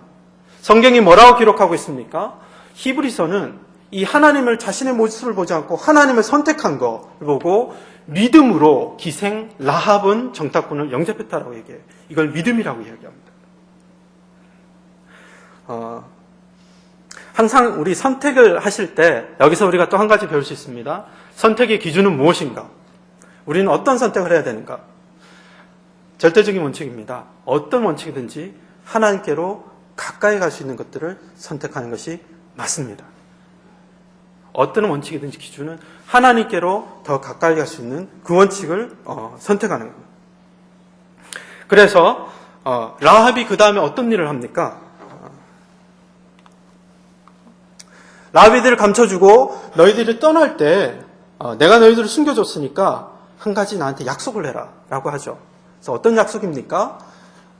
성경이 뭐라고 기록하고 있습니까? 히브리서는 이 하나님을 자신의 모습을 보지 않고 하나님을 선택한 것을 보고 믿음으로 기생 라합은 정탐꾼을 영접했다라고 얘기해요. 이걸 믿음이라고 이야기합니다. 항상 우리 선택을 하실 때 여기서 우리가 또 한 가지 배울 수 있습니다. 선택의 기준은 무엇인가? 우리는 어떤 선택을 해야 되는가? 절대적인 원칙입니다. 어떤 원칙이든지 하나님께로 가까이 갈 수 있는 것들을 선택하는 것이 맞습니다. 어떤 원칙이든지 기준은 하나님께로 더 가까이 갈 수 있는 그 원칙을 선택하는 겁니다. 그래서 라합이 그 다음에 어떤 일을 합니까? 라합이들을 감춰주고 너희들이 떠날 때 내가 너희들을 숨겨줬으니까 한 가지 나한테 약속을 해라 라고 하죠. 그래서 어떤 약속입니까?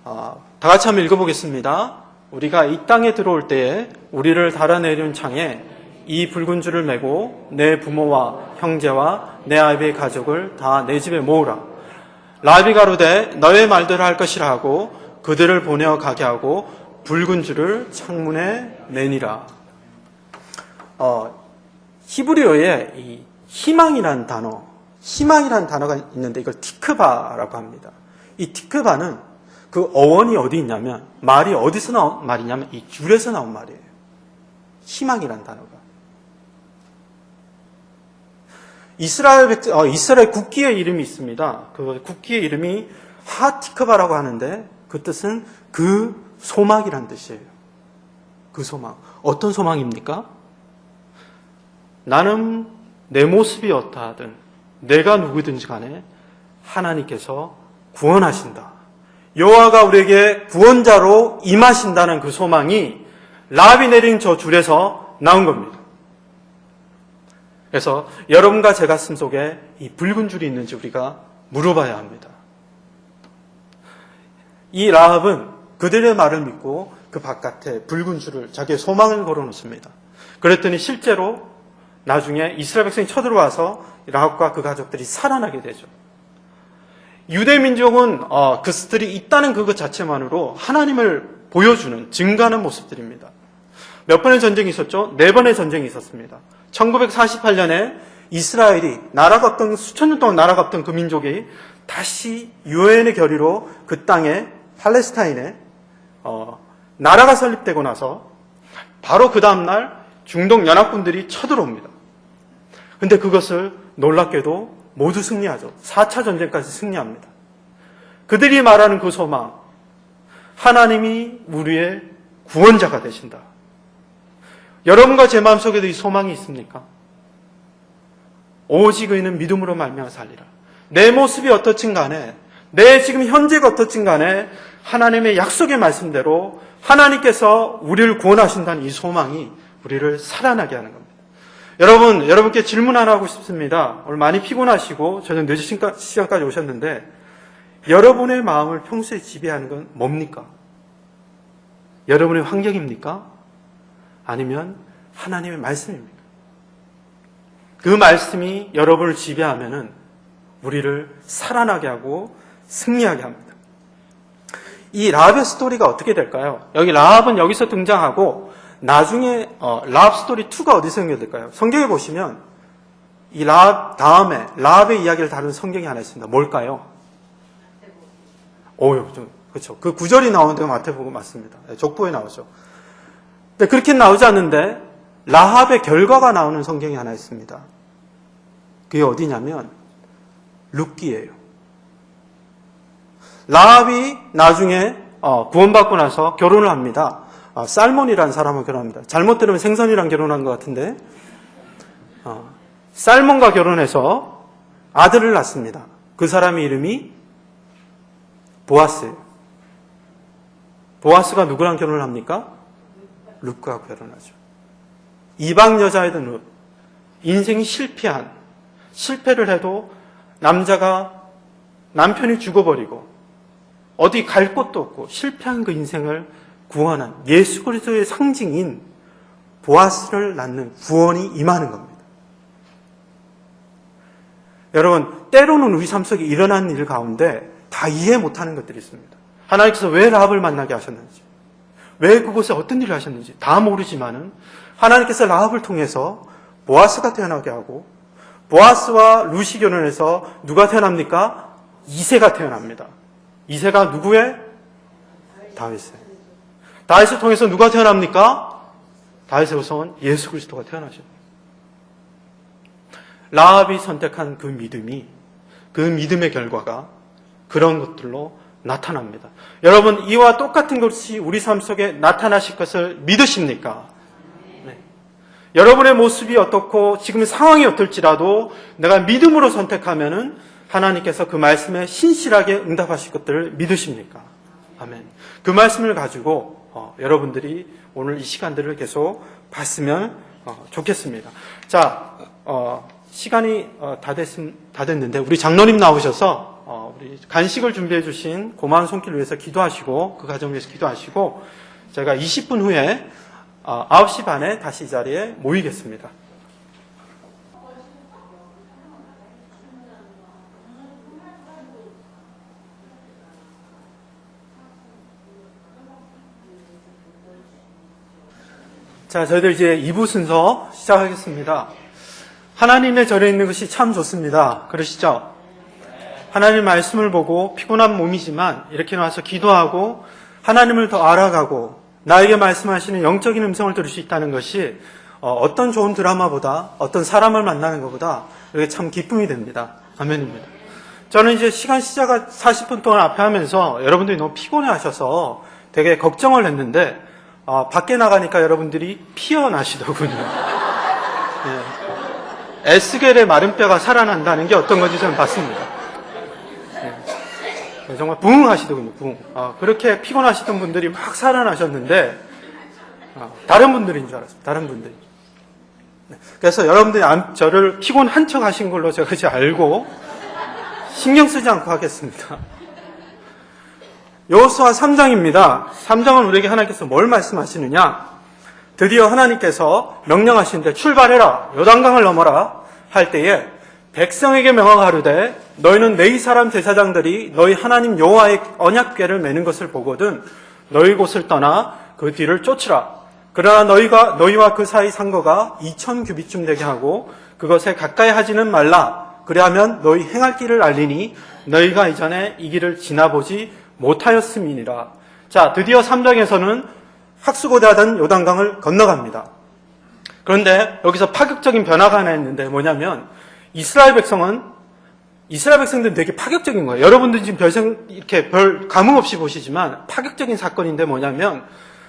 다 같이 한번 읽어보겠습니다. 우리가 이 땅에 들어올 때에 우리를 달아내려온 창에 이 붉은 줄을 메고 내 부모와 형제와 내 아비의 가족을 다 내 집에 모으라. 라합이 가로되 너의 말대로 할 것이라 하고 그들을 보내어 가게 하고 붉은 줄을 창문에 내니라. 히브리어에 이 희망이라는 단어가 있는데 이걸 티크바라고 합니다. 이 티크바는 그 어원이 어디 있냐면 말이 어디서 나온 말이냐면 이 줄에서 나온 말이에요. 희망이라는 단어가. 이스라엘 국기의 이름이 있습니다. 그 국기의 이름이 하티크바라고 하는데 그 뜻은 그 소망이라는 뜻이에요. 그 소망. 어떤 소망입니까? 나는 내 모습이 어떠하든 내가 누구든지 간에 하나님께서 구원하신다. 여호와가 우리에게 구원자로 임하신다는 그 소망이 라합이 내린 저 줄에서 나온 겁니다. 그래서 여러분과 제 가슴 속에 이 붉은 줄이 있는지 우리가 물어봐야 합니다. 이 라합은 그들의 말을 믿고 그 바깥에 붉은 줄을 자기의 소망을 걸어놓습니다. 그랬더니 실제로 나중에 이스라엘 백성이 쳐들어와서 라합과 그 가족들이 살아나게 되죠. 유대 민족은 그들이 있다는 그것 자체만으로 하나님을 보여주는 증거하는 모습들입니다. 몇 번의 전쟁이 있었죠? 4번의 전쟁이 있었습니다. 1948년에 이스라엘이 나라가 없던 수천 년 동안 나라가 없던 그 민족이 다시 유엔의 결의로 그 땅에 팔레스타인에 나라가 설립되고 나서 바로 그 다음날 중동 연합군들이 쳐들어옵니다. 근데 그것을 놀랍게도 모두 승리하죠. 4차 전쟁까지 승리합니다. 그들이 말하는 그 소망, 하나님이 우리의 구원자가 되신다. 여러분과 제 마음속에도 이 소망이 있습니까? 오직 의인은 믿음으로 말미암아 살리라. 내 모습이 어떻든 간에, 내 지금 현재가 어떻든 간에 하나님의 약속의 말씀대로 하나님께서 우리를 구원하신다는 이 소망이 우리를 살아나게 하는 겁니다. 여러분께 질문 하나 하고 싶습니다. 오늘 많이 피곤하시고 저는 늦은 시간까지 오셨는데 여러분의 마음을 평소에 지배하는 건 뭡니까? 여러분의 환경입니까? 아니면 하나님의 말씀입니까? 그 말씀이 여러분을 지배하면은 우리를 살아나게 하고 승리하게 합니다. 이 라합의 스토리가 어떻게 될까요? 여기 라합은 여기서 등장하고 나중에 라합 스토리 2가 어디서 연결될까요? 성경에 보시면 이 라합 다음에 라합의 이야기를 다루는 성경이 하나 있습니다. 뭘까요? 그렇죠. 그 구절이 나오는 데가 마태복음 맞습니다. 족보에 나오죠. 근데 그렇게 나오지 않는데 라합의 결과가 나오는 성경이 하나 있습니다. 그게 어디냐면 룻기예요. 라합이 나중에 구원받고 나서 결혼을 합니다. 살몬이라는 사람과 결혼합니다. 잘못 들으면 생선이랑 결혼한 것 같은데 살몬과 결혼해서 아들을 낳습니다. 그 사람의 이름이 보아스예요. 보아스가 누구랑 결혼을 합니까? 룻과 결혼하죠. 이방 여자이던 룻, 인생이 실패를 해도 남편이 죽어버리고 어디 갈 곳도 없고 실패한 그 인생을 구원한 예수 그리스도의 상징인 보아스를 낳는 구원이 임하는 겁니다. 여러분, 때로는 우리 삶 속에 일어나는 일 가운데 다 이해 못하는 것들이 있습니다. 하나님께서 왜 라합을 만나게 하셨는지, 왜 그곳에 어떤 일을 하셨는지 다 모르지만은 하나님께서 라합을 통해서 보아스가 태어나게 하고 보아스와 룻이 결혼해서 누가 태어납니까? 이새가 태어납니다. 이새가 누구의? 다윗의. 다윗을 통해서 누가 태어납니까? 다윗의 후손 예수 그리스도가 태어나십니다. 라합이 선택한 그 믿음이, 그 믿음의 결과가 그런 것들로 나타납니다. 여러분, 이와 똑같은 것이 우리 삶 속에 나타나실 것을 믿으십니까? 네. 여러분의 모습이 어떻고 지금 상황이 어떨지라도 내가 믿음으로 선택하면은 하나님께서 그 말씀에 신실하게 응답하실 것들을 믿으십니까? 아멘. 그 말씀을 가지고 여러분들이 오늘 이 시간들을 계속 봤으면 좋겠습니다. 자, 시간이 다 됐는데 우리 장로님 나오셔서 우리 간식을 준비해 주신 고마운 손길을 위해서 기도하시고 그 가정을 위해서 기도하시고 제가 20분 후에 9시 반에 다시 이 자리에 모이겠습니다. 자, 저희들 이제 2부 순서 시작하겠습니다. 하나님의 절에 있는 것이 참 좋습니다. 그러시죠? 하나님 말씀을 보고 피곤한 몸이지만 이렇게 나와서 기도하고 하나님을 더 알아가고 나에게 말씀하시는 영적인 음성을 들을 수 있다는 것이 어떤 좋은 드라마보다 어떤 사람을 만나는 것보다 이게 참 기쁨이 됩니다. 아멘입니다. 저는 이제 시간 시작 40분 동안 앞에 하면서 여러분들이 너무 피곤해 하셔서 되게 걱정을 했는데 밖에 나가니까 여러분들이 피어나시더군요. 네. 에스겔의 마른 뼈가 살아난다는 게 어떤 건지 저는 봤습니다. 네. 정말 부흥하시더군요. 부흥. 그렇게 피곤하시던 분들이 막 살아나셨는데 다른 분들인 줄 알았습니다. 다른 분들이. 네. 그래서 여러분들이 저를 피곤한 척 하신 걸로 제가 이제 알고 신경 쓰지 않고 하겠습니다. 여호수아 3장입니다. 3장은 우리에게 하나님께서 뭘 말씀하시느냐? 드디어 하나님께서 명령하시는데 출발해라, 요단강을 넘어라 할 때에 백성에게 명하가로되 너희는 네 사람 제사장들이 너희 하나님 여호와의 언약궤를 매는 것을 보거든 너희 곳을 떠나 그 뒤를 쫓으라. 그러나 너희와 그 사이 상거가 2000규빗쯤 되게 하고 그것에 가까이 하지는 말라. 그리하면 너희 행할 길을 알리니 너희가 이전에 이 길을 지나보지 못하였음이니라. 자, 드디어 3장에서는 학수고대하던 요단강을 건너갑니다. 그런데 여기서 파격적인 변화가 하나 있는데 뭐냐면 이스라엘 백성들은 되게 파격적인 거예요. 여러분들 지금 이렇게 별 감흥 없이 보시지만 파격적인 사건인데 뭐냐면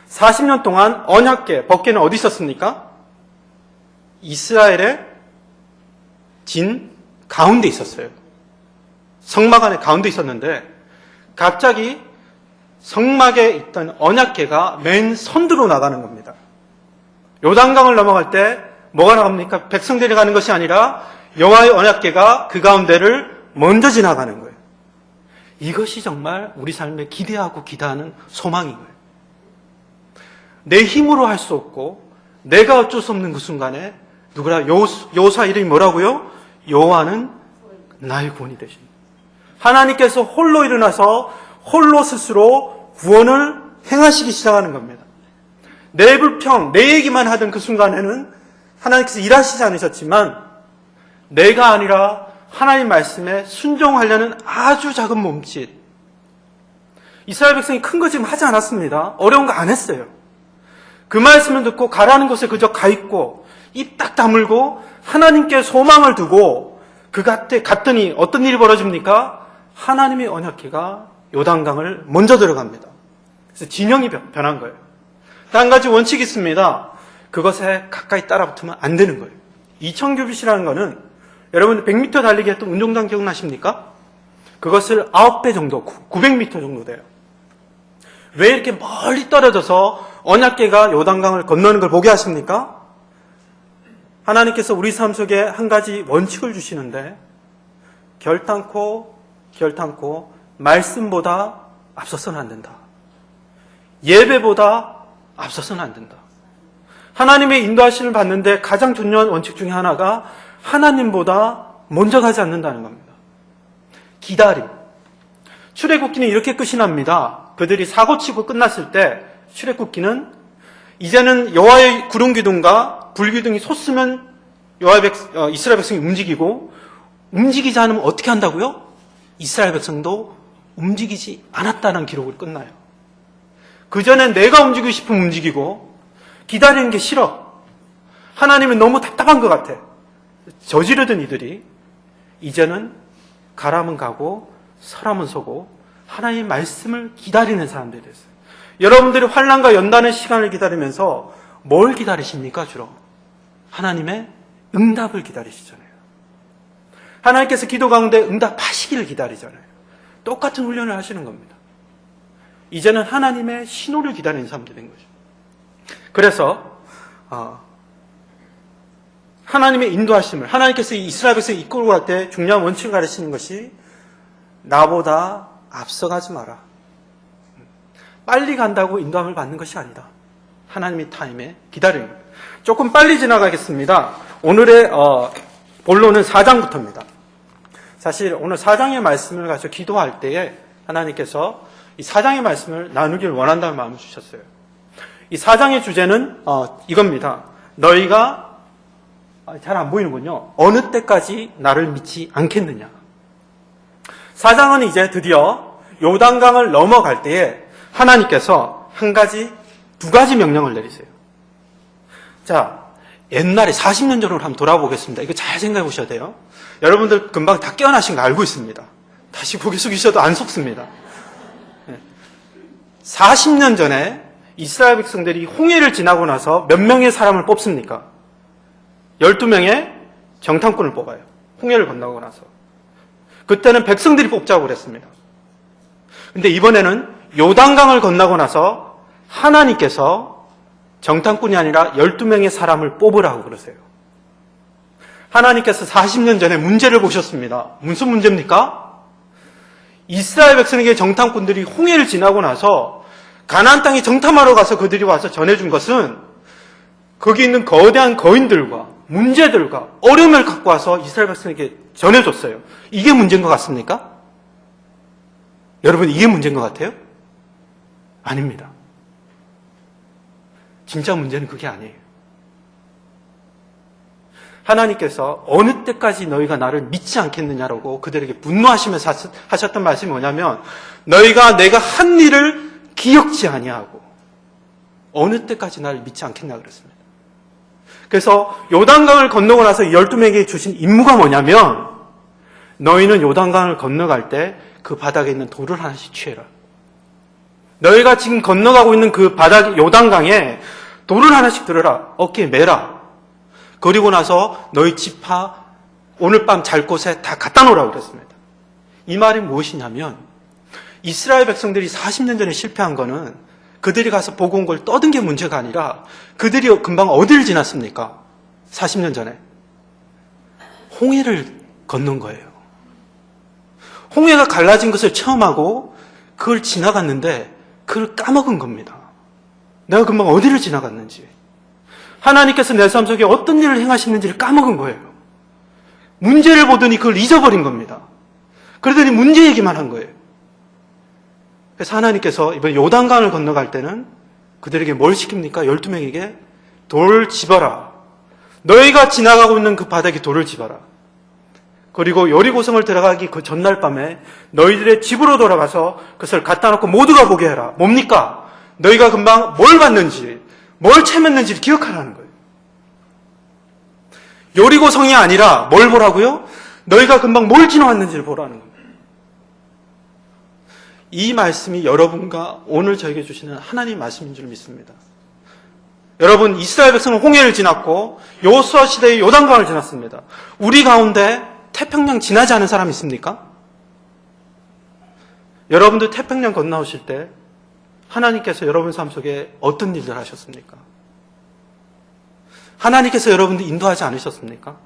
40년 동안 언약궤, 법궤는 어디 있었습니까? 이스라엘의 진 가운데 있었어요. 성막 안에 가운데 있었는데 갑자기 성막에 있던 언약궤가 맨 선두로 나가는 겁니다. 요단강을 넘어갈 때 뭐가 나갑니까? 백성들이 가는 것이 아니라 여호와의 언약궤가 그 가운데를 먼저 지나가는 거예요. 이것이 정말 우리 삶에 기대하고 기대하는 소망인 거예요. 내 힘으로 할 수 없고 내가 어쩔 수 없는 그 순간에 누구라 여호수아 이름이 뭐라고요? 여호와는 나의 구원이 되십니다. 하나님께서 홀로 일어나서 홀로 스스로 구원을 행하시기 시작하는 겁니다. 내 불평, 내 얘기만 하던 그 순간에는 하나님께서 일하시지 않으셨지만 내가 아니라 하나님 말씀에 순종하려는 아주 작은 몸짓. 이스라엘 백성이 큰 거 지금 하지 않았습니다. 어려운 거 안 했어요. 그 말씀을 듣고 가라는 곳에 그저 가 있고 입 딱 다물고 하나님께 소망을 두고 그 곁에 갔더니 어떤 일이 벌어집니까? 하나님의 언약궤가 요단강을 먼저 들어갑니다. 그래서 진영이 변한 거예요. 한 가지 원칙이 있습니다. 그것에 가까이 따라붙으면 안 되는 거예요. 2000규빗이라는 거는 여러분 100m 달리기 했던 운동장 기억나십니까? 그것을 9배 정도, 900m 정도 돼요. 왜 이렇게 멀리 떨어져서 언약궤가 요단강을 건너는 걸 보게 하십니까? 하나님께서 우리 삶 속에 한 가지 원칙을 주시는데 결단코 말씀보다 앞서서는 안 된다. 예배보다 앞서서는 안 된다. 하나님의 인도하심을 받는데 가장 중요한 원칙 중에 하나가 하나님보다 먼저 가지 않는다는 겁니다. 기다림. 출애굽기는 이렇게 끝이 납니다. 그들이 사고치고 끝났을 때 출애굽기는 이제는 여호와의 구름 기둥과 불 기둥이 솟으면 이스라엘 백성이 움직이고 움직이지 않으면 어떻게 한다고요? 이스라엘 백성도 움직이지 않았다는 기록을 끝나요. 그전엔 내가 움직이고 싶으면 움직이고 기다리는 게 싫어. 하나님은 너무 답답한 것 같아. 저지르던 이들이 이제는 가라면 가고 서라면 서고 하나님의 말씀을 기다리는 사람들이 됐어요. 여러분들이 환난과 연단의 시간을 기다리면서 뭘 기다리십니까? 주로 하나님의 응답을 기다리시잖아요. 하나님께서 기도 가운데 응답하시기를 기다리잖아요. 똑같은 훈련을 하시는 겁니다. 이제는 하나님의 신호를 기다리는 사람들이 된 거죠. 그래서 하나님의 인도하심을 하나님께서 이스라엘 백성을 이끌고 갈 때 중요한 원칙을 가르치는 것이 나보다 앞서가지 마라. 빨리 간다고 인도함을 받는 것이 아니다. 하나님의 타임에 기다리는 거예요. 조금 빨리 지나가겠습니다. 오늘의 본론은 4장부터입니다. 사실 오늘 4장의 말씀을 가지고 기도할 때에 하나님께서 이 4장의 말씀을 나누기를 원한다는 마음을 주셨어요. 이 4장의 주제는 이겁니다. 너희가 잘 안 보이는군요. 어느 때까지 나를 믿지 않겠느냐. 4장은 이제 드디어 요단강을 넘어갈 때에 하나님께서 두 가지 명령을 내리세요. 자, 옛날에 40년 전으로 한번 돌아보겠습니다. 이거 잘 생각해 보셔야 돼요. 여러분들 금방 다 깨어나신 거 알고 있습니다. 다시 고개 숙이셔도 안 속습니다. 40년 전에 이스라엘 백성들이 홍해를 지나고 나서 몇 명의 사람을 뽑습니까? 12명의 정탐꾼을 뽑아요. 홍해를 건너고 나서. 그때는 백성들이 뽑자고 그랬습니다. 근데 이번에는 요단강을 건너고 나서 하나님께서 정탐꾼이 아니라 12명의 사람을 뽑으라고 그러세요. 하나님께서 40년 전에 문제를 보셨습니다. 무슨 문제입니까? 이스라엘 백성에게 정탐꾼들이 홍해를 지나고 나서 가나안 땅에 정탐하러 가서 그들이 와서 전해준 것은 거기 있는 거대한 거인들과 문제들과 어려움을 갖고 와서 이스라엘 백성에게 전해줬어요. 이게 문제인 것 같습니까? 여러분, 이게 문제인 것 같아요? 아닙니다. 진짜 문제는 그게 아니에요. 하나님께서 어느 때까지 너희가 나를 믿지 않겠느냐라고 그들에게 분노하시면서 하셨던 말씀이 뭐냐면 너희가 내가 한 일을 기억지 아니하고 어느 때까지 날 믿지 않겠냐 그랬습니다. 그래서 요단강을 건너고 나서 12명에게 주신 임무가 뭐냐면 너희는 요단강을 건너갈 때 그 바닥에 있는 돌을 하나씩 취해라. 너희가 지금 건너가고 있는 그 바닥 요단강에 돌을 하나씩 들어라. 어깨에 매라. 그리고 나서 너희 지파 오늘 밤 잘 곳에 다 갖다 놓으라고 그랬습니다. 이 말이 무엇이냐면 이스라엘 백성들이 40년 전에 실패한 거는 그들이 가서 보고 온 걸 떠든 게 문제가 아니라 그들이 금방 어디를 지났습니까? 40년 전에 홍해를 건넌 거예요. 홍해가 갈라진 것을 체험하고 그걸 지나갔는데 그걸 까먹은 겁니다. 내가 금방 어디를 지나갔는지, 하나님께서 내 삶 속에 어떤 일을 행하시는지를 까먹은 거예요. 문제를 보더니 그걸 잊어버린 겁니다. 그러더니 문제 얘기만 한 거예요. 그래서 하나님께서 이번에 요단강을 건너갈 때는 그들에게 뭘 시킵니까? 12명에게 돌을 집어라. 너희가 지나가고 있는 그 바닥에 돌을 집어라. 그리고 여리고성을 들어가기 그 전날 밤에 너희들의 집으로 돌아가서 그것을 갖다 놓고 모두가 보게 해라. 뭡니까? 너희가 금방 뭘 봤는지, 뭘 참았는지를 기억하라는 거예요. 여리고성이 아니라 뭘 보라고요? 너희가 금방 뭘 지나왔는지를 보라는 겁니다. 이 말씀이 여러분과 오늘 저에게 주시는 하나님 말씀인 줄 믿습니다. 여러분, 이스라엘 백성은 홍해를 지났고 여호수아 시대의 요단강을 지났습니다. 우리 가운데 태평양 지나지 않은 사람 있습니까? 여러분들 태평양 건너오실 때 하나님께서 여러분 삶 속에 어떤 일들 하셨습니까? 하나님께서 여러분들 인도하지 않으셨습니까?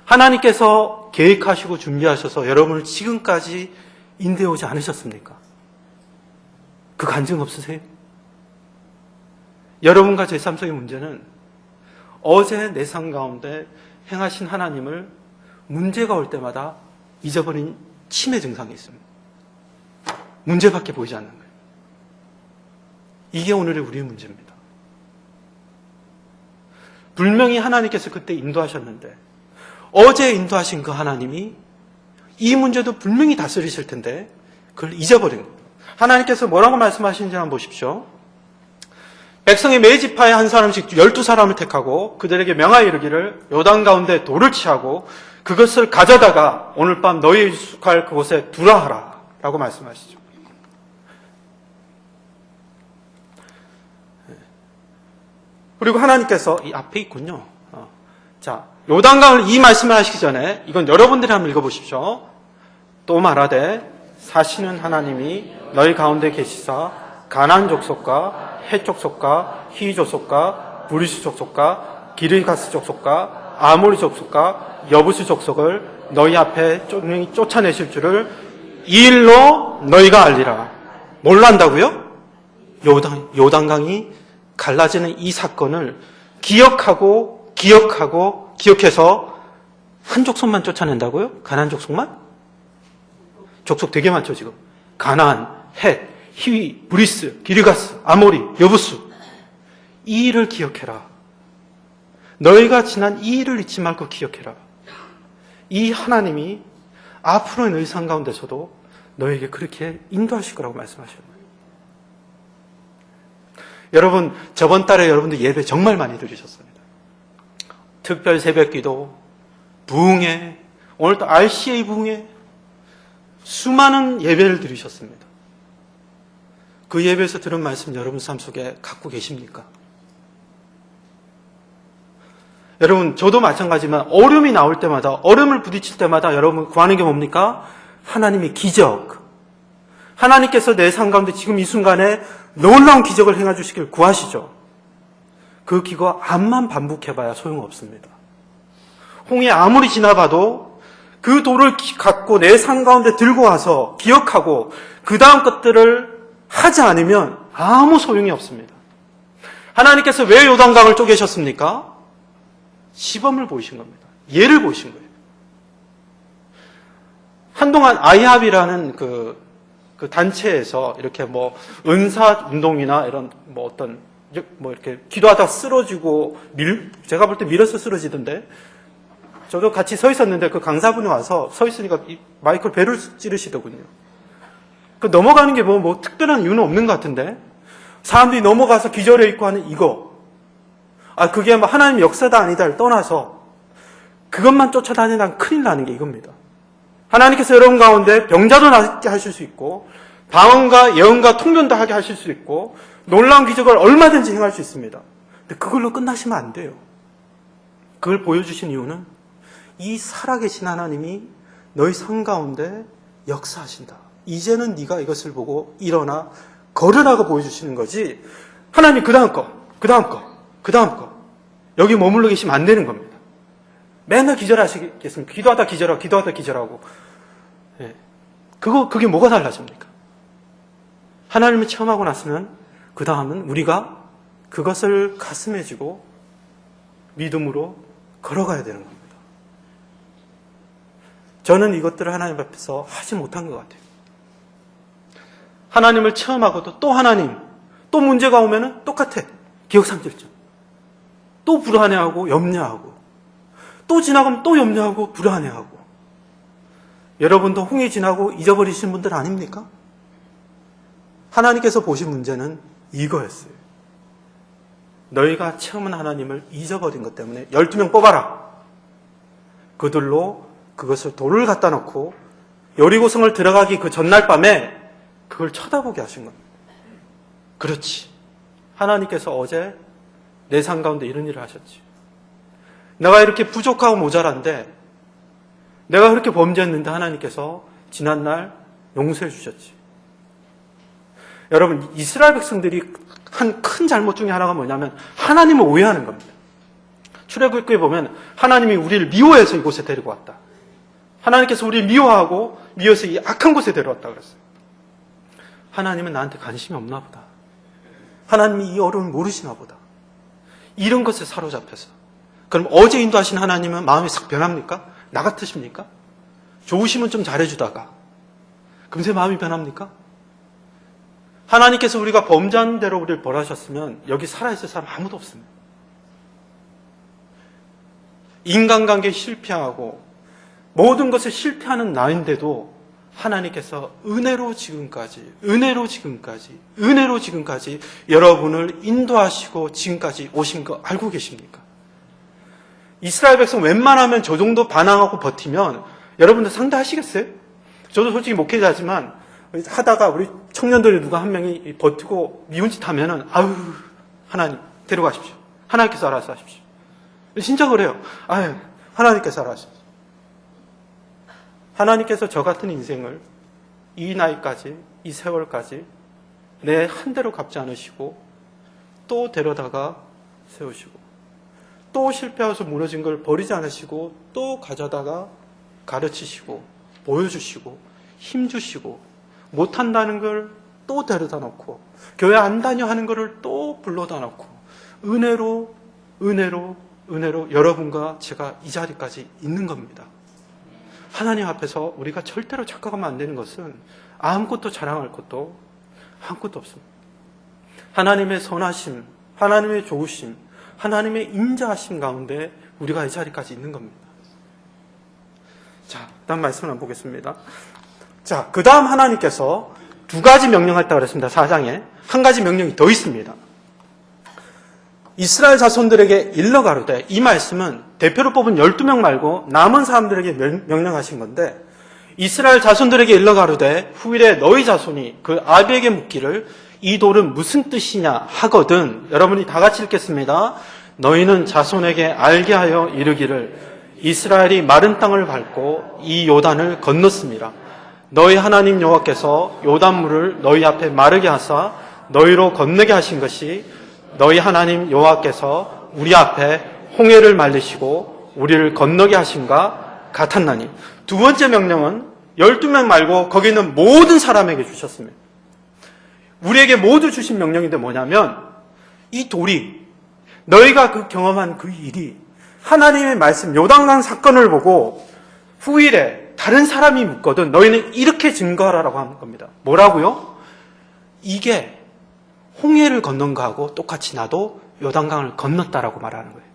하나님께서 계획하시고 준비하셔서 여러분을 지금까지 인도해 오지 않으셨습니까? 그 간증 없으세요? 여러분과 제 삶 속의 문제는 어제 내 삶 가운데 행하신 하나님을 문제가 올 때마다 잊어버린 치매 증상이 있습니다. 문제밖에 보이지 않는 거예요. 이게 오늘의 우리의 문제입니다. 분명히 하나님께서 그때 인도하셨는데 어제 인도하신 그 하나님이 이 문제도 분명히 다스리실 텐데 그걸 잊어버린 겁니다. 하나님께서 뭐라고 말씀하시는지 한번 보십시오. 백성의 매 지파에 한 사람씩 12사람을 택하고 그들에게 명하여 이르기를 요단 가운데 돌을 취하고 그것을 가져다가 오늘 밤 너희 숙할 그곳에 두라 하라 라고 말씀하시죠. 그리고 하나님께서 이 앞에 있군요. 자, 요단강을 이 말씀을 하시기 전에 이건 여러분들이 한번 읽어보십시오. 또 말하되 사시는 하나님이 너희 가운데 계시사 가나안 족속과 헷 족속과 히 족속과 브리스 족속과 기르가스 족속과 아모리 족속과 여부스 족속을 너희 앞에 쫓아내실 줄을 이 일로 너희가 알리라. 뭘로 한다고요? 요단강이 갈라지는 이 사건을 기억해서 한 족속만 쫓아낸다고요? 가나안 족속만? 족속 되게 많죠 지금. 가나안, 헷, 히위, 브리스, 기르가스, 아모리, 여부스. 이 일을 기억해라. 너희가 지난 이 일을 잊지 말고 기억해라. 이 하나님이 앞으로의 너희 삶 가운데서도 너에게 그렇게 인도하실 거라고 말씀하셔요. 여러분, 저번 달에 여러분들 예배 정말 많이 드리셨습니다. 특별 새벽기도, 부흥회, 오늘 또 RCA 부흥회, 수많은 예배를 드리셨습니다. 그 예배에서 들은 말씀 여러분 삶 속에 갖고 계십니까? 여러분, 저도 마찬가지지만 어려움이 나올 때마다, 어려움을 부딪힐 때마다 여러분 구하는 게 뭡니까? 하나님의 기적. 하나님께서 내 삶 가운데 지금 이 순간에 놀라운 기적을 행해 주시길 구하시죠. 그 기도 암만 반복해봐야 소용없습니다. 홍해 아무리 지나봐도 그 돌을 갖고 내 삶 가운데 들고 와서 기억하고 그 다음 것들을 하지 않으면 아무 소용이 없습니다. 하나님께서 왜 요단강을 쪼개셨습니까? 시범을 보이신 겁니다. 예를 보이신 거예요. 한동안 아이합이라는 그 단체에서 이렇게 뭐 은사 운동이나 이런 뭐 어떤 뭐 이렇게 기도하다 쓰러지고 제가 볼 때 밀어서 쓰러지던데 저도 같이 서 있었는데 그 강사분이 와서 서 있으니까 마이크를 배를 찌르시더군요. 그 넘어가는 게 뭐 특별한 이유는 없는 것 같은데 사람들이 넘어가서 기절해 있고 하는 이거. 그게 뭐 하나님의 역사다 아니다를 떠나서 그것만 쫓아다니면 큰일 나는 게 이겁니다. 하나님께서 여러분 가운데 병자도 낫게 하실 수 있고 방언과 예언과 통변도 하게 하실 수 있고 놀라운 기적을 얼마든지 행할 수 있습니다. 근데 그걸로 끝나시면 안 돼요. 그걸 보여주신 이유는 이 살아계신 하나님이 너희 삶 가운데 역사하신다. 이제는 네가 이것을 보고 일어나 걸으라고 보여주시는 거지. 하나님 그 다음 거, 그 다음 거, 그 다음 거. 여기 머물러 계시면 안 되는 겁니다. 맨날 기절하시겠습니까? 기도하다 기절하고 기도하다 기절하고. 그게 뭐가 달라집니까? 하나님을 체험하고 났으면 그 다음은 우리가 그것을 가슴에 지고 믿음으로 걸어가야 되는 겁니다. 저는 이것들을 하나님 앞에서 하지 못한 것 같아요. 하나님을 체험하고도 또 하나님, 또 문제가 오면은 똑같아. 기억상실증. 또 불안해하고 염려하고 또 지나가면 또 염려하고 불안해하고. 여러분도 홍해 지나고 잊어버리신 분들 아닙니까? 하나님께서 보신 문제는 이거였어요. 너희가 체험한 하나님을 잊어버린 것 때문에 12명 뽑아라. 그들로 그것을 돌을 갖다 놓고 여리고성을 들어가기 그 전날 밤에 그걸 쳐다보게 하신 겁니다. 그렇지. 하나님께서 어제 내 삶 가운데 이런 일을 하셨지. 내가 이렇게 부족하고 모자란데 내가 그렇게 범죄했는데 하나님께서 지난날 용서해 주셨지. 여러분, 이스라엘 백성들이 한 큰 잘못 중에 하나가 뭐냐면 하나님을 오해하는 겁니다. 출애굽기에 보면 하나님이 우리를 미워해서 이곳에 데리고 왔다. 하나님께서 우리를 미워해서 이 악한 곳에 데려왔다 그랬어요. 하나님은 나한테 관심이 없나 보다. 하나님이 이 어려움을 모르시나 보다. 이런 것에 사로잡혀서. 그럼 어제 인도하신 하나님은 마음이 싹 변합니까? 나 같으십니까? 좋으시면 좀 잘해주다가 금세 마음이 변합니까? 하나님께서 우리가 범죄한 대로 우리를 벌하셨으면 여기 살아있을 사람 아무도 없습니다. 인간관계에 실패하고 모든 것에 실패하는 나인데도 하나님께서 은혜로 지금까지 여러분을 인도하시고 지금까지 오신 거 알고 계십니까? 이스라엘 백성 웬만하면 저 정도 반항하고 버티면 여러분들 상대하시겠어요? 저도 솔직히 목회자지만 하다가 우리 청년들이 누가 한 명이 버티고 미운 짓 하면은 아유 하나님 데려가십시오. 하나님께서 알아서 하십시오. 진짜 그래요. 아유 하나님께서 알아서 하십시오. 하나님께서 저 같은 인생을 이 나이까지 이 세월까지 내 한 대로 갚지 않으시고 또 데려다가 세우시고 또 실패해서 무너진 걸 버리지 않으시고 또 가져다가 가르치시고 보여주시고 힘주시고 못한다는 걸 또 데려다 놓고 교회 안 다녀 하는 거를 또 불러다 놓고 은혜로 여러분과 제가 이 자리까지 있는 겁니다. 하나님 앞에서 우리가 절대로 착각하면 안 되는 것은 아무것도 자랑할 것도 아무것도 없습니다. 하나님의 선하심, 하나님의 좋으심, 하나님의 인자하심 가운데 우리가 이 자리까지 있는 겁니다. 자, 다음 말씀을 한번 보겠습니다. 자, 그 다음 하나님께서 두 가지 명령했다고 그랬습니다. 4장에. 한 가지 명령이 더 있습니다. 이스라엘 자손들에게 일러 가로되, 이 말씀은 대표로 뽑은 12명 말고 남은 사람들에게 명령하신 건데, 이스라엘 자손들에게 일러 가로되 후일에 너희 자손이 그 아비에게 묻기를 이 돌은 무슨 뜻이냐 하거든. 여러분이 다 같이 읽겠습니다. 너희는 자손에게 알게 하여 이르기를 이스라엘이 마른 땅을 밟고 이 요단을 건넜습니다. 너희 하나님 여호와께서 요단물을 너희 앞에 마르게 하사 너희로 건너게 하신 것이 너희 하나님 여호와께서 우리 앞에 홍해를 말리시고 우리를 건너게 하신가 같았나니. 두 번째 명령은 12명 말고 거기 있는 모든 사람에게 주셨습니다. 우리에게 모두 주신 명령인데 뭐냐면 이 돌이 너희가 그 경험한 그 일이 하나님의 말씀 요단강 사건을 보고 후일에 다른 사람이 묻거든 너희는 이렇게 증거하라고 하는 겁니다. 뭐라고요? 이게 홍해를 건넌 거하고 똑같이 나도 요단강을 건넜다라고 말하는 거예요.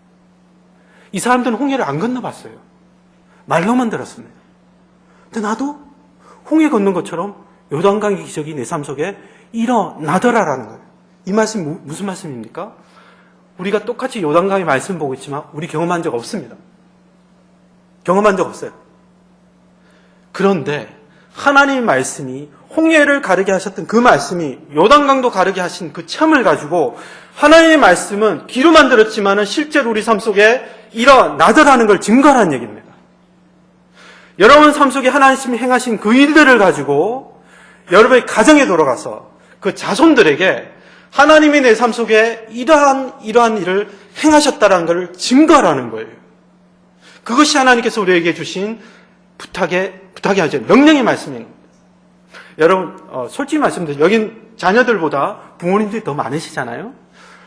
이 사람들은 홍해를 안 건너봤어요. 말로만 들었습니다. 근데 나도 홍해 건넌 것처럼 요단강의 기적이 내 삶 속에 일어나더라라는 거예요. 이 말씀 무슨 말씀입니까? 우리가 똑같이 요단강의 말씀 보고 있지만 우리 경험한 적 없습니다. 경험한 적 없어요. 그런데 하나님의 말씀이 홍해를 가르게 하셨던 그 말씀이 요단강도 가르게 하신 그 체험을 가지고 하나님의 말씀은 귀로만 들었지만 실제로 우리 삶 속에 일어나더라는 걸 증거하는 얘기입니다. 여러분 삶 속에 하나님이 행하신 그 일들을 가지고 여러분의 가정에 돌아가서 그 자손들에게 하나님이 내 삶 속에 이러한 일을 행하셨다는 걸 증거하라는 거예요. 그것이 하나님께서 우리에게 주신 부탁이 아니죠. 명령의 말씀인 겁니다. 여러분, 솔직히 말씀드리면 여긴 자녀들보다 부모님들이 더 많으시잖아요.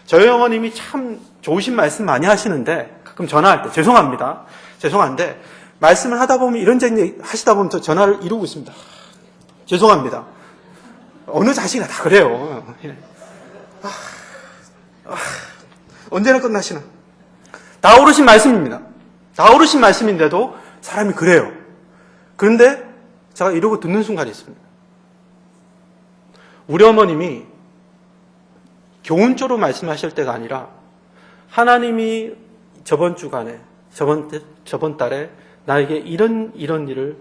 저희 어머님이 참 좋으신 말씀 많이 하시는데 가끔 전화할 때 죄송한데 말씀을 하다 보면 이런저런 하시다 보면 저 전화를 이루고 있습니다. 죄송합니다. 어느 자식이나 다 그래요. 언제나 끝나시나. 다 오르신 말씀입니다. 다 오르신 말씀인데도 사람이 그래요. 그런데 제가 이러고 듣는 순간이 있습니다. 우리 어머님이 교훈조로 말씀하실 때가 아니라 하나님이 저번 달에 나에게 이런 일을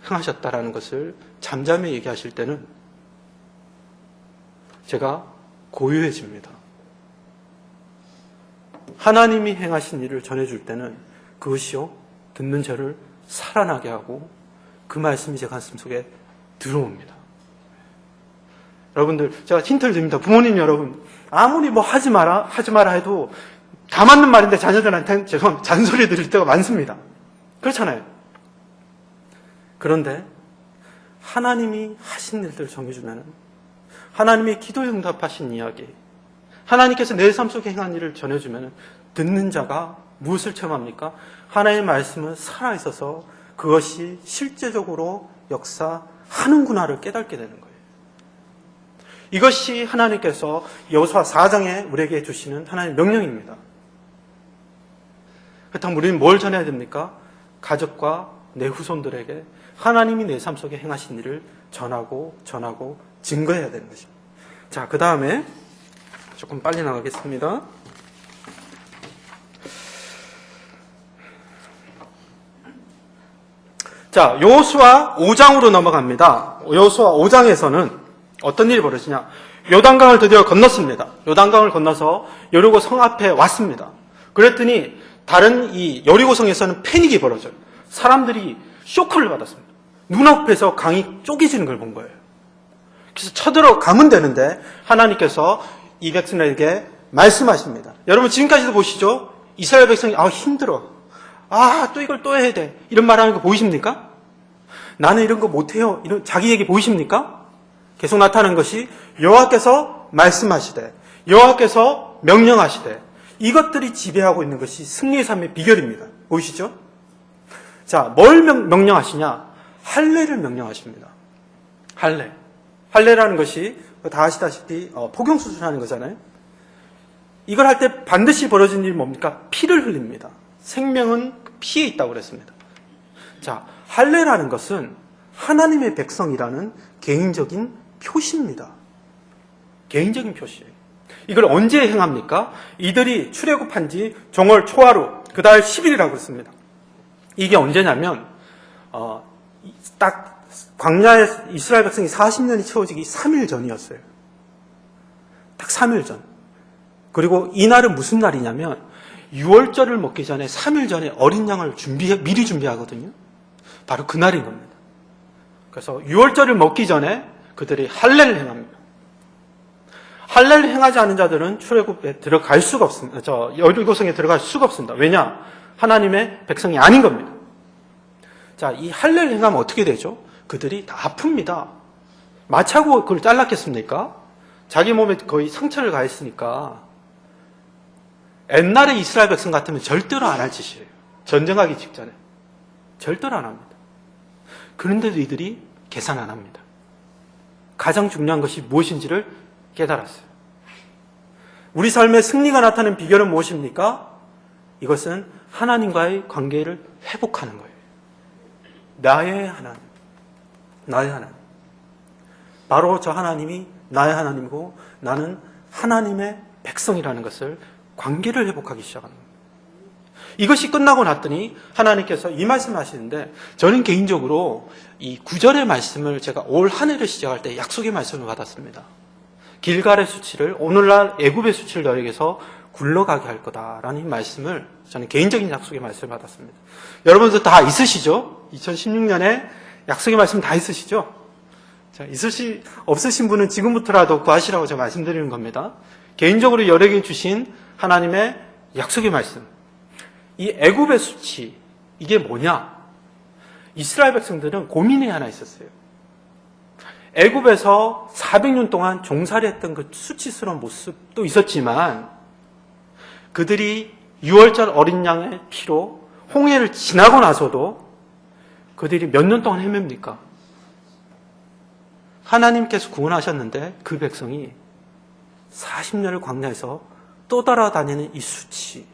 행하셨다라는 것을 잠잠히 얘기하실 때는 제가 고요해집니다. 하나님이 행하신 일을 전해줄 때는 그것이요, 듣는 저를 살아나게 하고 그 말씀이 제 가슴 속에 들어옵니다. 여러분들, 제가 힌트를 드립니다. 부모님 여러분, 아무리 뭐 하지 마라 해도 다 맞는 말인데 자녀들한테는 죄송합니다. 잔소리 드릴 때가 많습니다. 그렇잖아요. 그런데 하나님이 하신 일들을 정해주면 하나님의 기도에 응답하신 이야기, 하나님께서 내 삶 속에 행한 일을 전해주면 듣는 자가 무엇을 체험합니까? 하나님의 말씀은 살아있어서 그것이 실제적으로 역사하는구나를 깨닫게 되는 거예요. 이것이 하나님께서 여호수아 4장에 우리에게 주시는 하나님의 명령입니다. 그렇다면 우리는 뭘 전해야 됩니까? 가족과 내 후손들에게 하나님이 내 삶 속에 행하신 일을 전하고 증거해야 되는 것입니다. 자, 그 다음에 조금 빨리 나가겠습니다. 자, 여호수아 5장으로 넘어갑니다. 여호수아 5장에서는 어떤 일이 벌어지냐? 요단강을 드디어 건넜습니다. 요단강을 건너서 여리고 성 앞에 왔습니다. 그랬더니 다른 이 여리고 성에서는 패닉이 벌어져요. 사람들이 쇼크를 받았습니다. 눈앞에서 강이 쪼개지는 걸 본 거예요. 그래서 쳐들어가면 되는데 하나님께서 이 백성에게 말씀하십니다. 여러분 지금까지도 보시죠? 이스라엘 백성이 힘들어. 또 이걸 또 해야 돼. 이런 말하는 거 보이십니까? 나는 이런 거 못해요. 이런 자기 얘기 보이십니까? 계속 나타나는 것이 여호와께서 말씀하시되 여호와께서 명령하시되 이것들이 지배하고 있는 것이 승리의 삶의 비결입니다. 보이시죠? 자, 뭘 명령하시냐? 할례를 명령하십니다. 할례라는 것이 다 아시다시피 포경수술하는 거잖아요. 이걸 할 때 반드시 벌어진 일이 뭡니까? 피를 흘립니다. 생명은 피에 있다고 그랬습니다. 자, 할례라는 것은 하나님의 백성이라는 개인적인 표시입니다. 개인적인 표시예요. 이걸 언제 행합니까? 이들이 출애굽한 지 정월 초하루 그 달 10일이라고 했습니다. 이게 언제냐면 딱 광야에 이스라엘 백성이 40년이 채워지기 3일 전이었어요. 딱 3일 전. 그리고 이날은 무슨 날이냐면 6월절을 먹기 전에 3일 전에 어린 양을 미리 준비하거든요. 바로 그 날인 겁니다. 그래서 6월절을 먹기 전에 그들이 할례를 행합니다. 할례를 행하지 않은 자들은 출애굽에 들어갈 수가 없습니다. 여리고성에 들어갈 수가 없습니다. 왜냐? 하나님의 백성이 아닌 겁니다. 자, 이 할례를 행하면 어떻게 되죠? 그들이 다 아픕니다. 마차고 그걸 잘랐겠습니까? 자기 몸에 거의 상처를 가했으니까. 옛날에 이스라엘 백성 같으면 절대로 안 할 짓이에요. 전쟁하기 직전에. 절대로 안 합니다. 그런데도 이들이 계산 안 합니다. 가장 중요한 것이 무엇인지를 깨달았어요. 우리 삶의 승리가 나타나는 비결은 무엇입니까? 이것은 하나님과의 관계를 회복하는 거예요. 나의 하나님. 바로 저 하나님이 나의 하나님이고 나는 하나님의 백성이라는 것을 관계를 회복하기 시작합니다. 이것이 끝나고 났더니 하나님께서 이 말씀을 하시는데, 저는 개인적으로 이 9절의 말씀을 제가 올 한 해를 시작할 때 약속의 말씀을 받았습니다. 길갈의 수치를, 오늘날 애굽의 수치를 너에게서 굴러가게 할 거다라는 말씀을, 저는 개인적인 약속의 말씀을 받았습니다. 여러분들 다 있으시죠? 2016년에 약속의 말씀 다 있으시죠? 자, 없으신 분은 지금부터라도 구하시라고 제가 말씀드리는 겁니다. 개인적으로 여러분에게 주신 하나님의 약속의 말씀. 이 애굽의 수치, 이게 뭐냐? 이스라엘 백성들은 고민이 하나 있었어요. 애굽에서 400년 동안 종살이했던 그 수치스러운 모습도 있었지만, 그들이 6월절 어린 양의 피로 홍해를 지나고 나서도 그들이 몇 년 동안 헤맵니까? 하나님께서 구원하셨는데 그 백성이 40년을 광야에서 또 따라다니는 이 수치,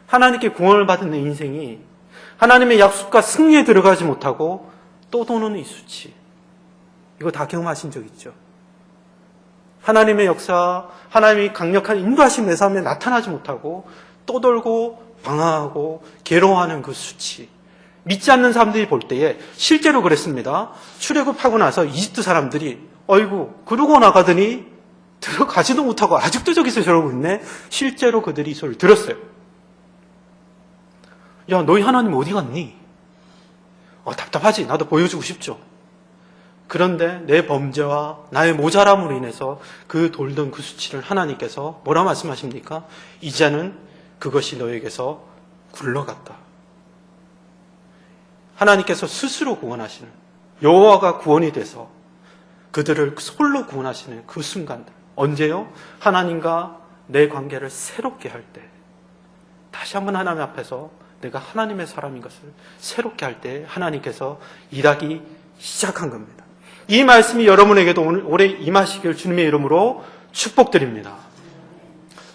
하나님께 구원을 받은 내 인생이 하나님의 약속과 승리에 들어가지 못하고 또 도는 이 수치, 이거 다 경험하신 적 있죠? 하나님의 역사, 하나님의 강력한 인도하심 내 삶에 나타나지 못하고 또 돌고 방황하고 괴로워하는 그 수치, 믿지 않는 사람들이 볼 때에 실제로 그랬습니다. 출애굽하고 나서 이집트 사람들이 어이구 그러고 나가더니 들어가지도 못하고 아직도 저기서 저러고 있네. 실제로 그들이 이 소리를 들었어요. 야, 너희 하나님 어디 갔니? 답답하지. 나도 보여주고 싶죠. 그런데 내 범죄와 나의 모자람으로 인해서 그 돌던 그 수치를 하나님께서 뭐라 말씀하십니까? 이제는 그것이 너에게서 굴러갔다. 하나님께서 스스로 구원하시는, 여호와가 구원이 돼서 그들을 홀로 구원하시는 그 순간들. 언제요? 하나님과 내 관계를 새롭게 할 때, 다시 한번 하나님 앞에서 내가 하나님의 사람인 것을 새롭게 할 때 하나님께서 일하기 시작한 겁니다. 이 말씀이 여러분에게도 올해 임하시길 주님의 이름으로 축복드립니다.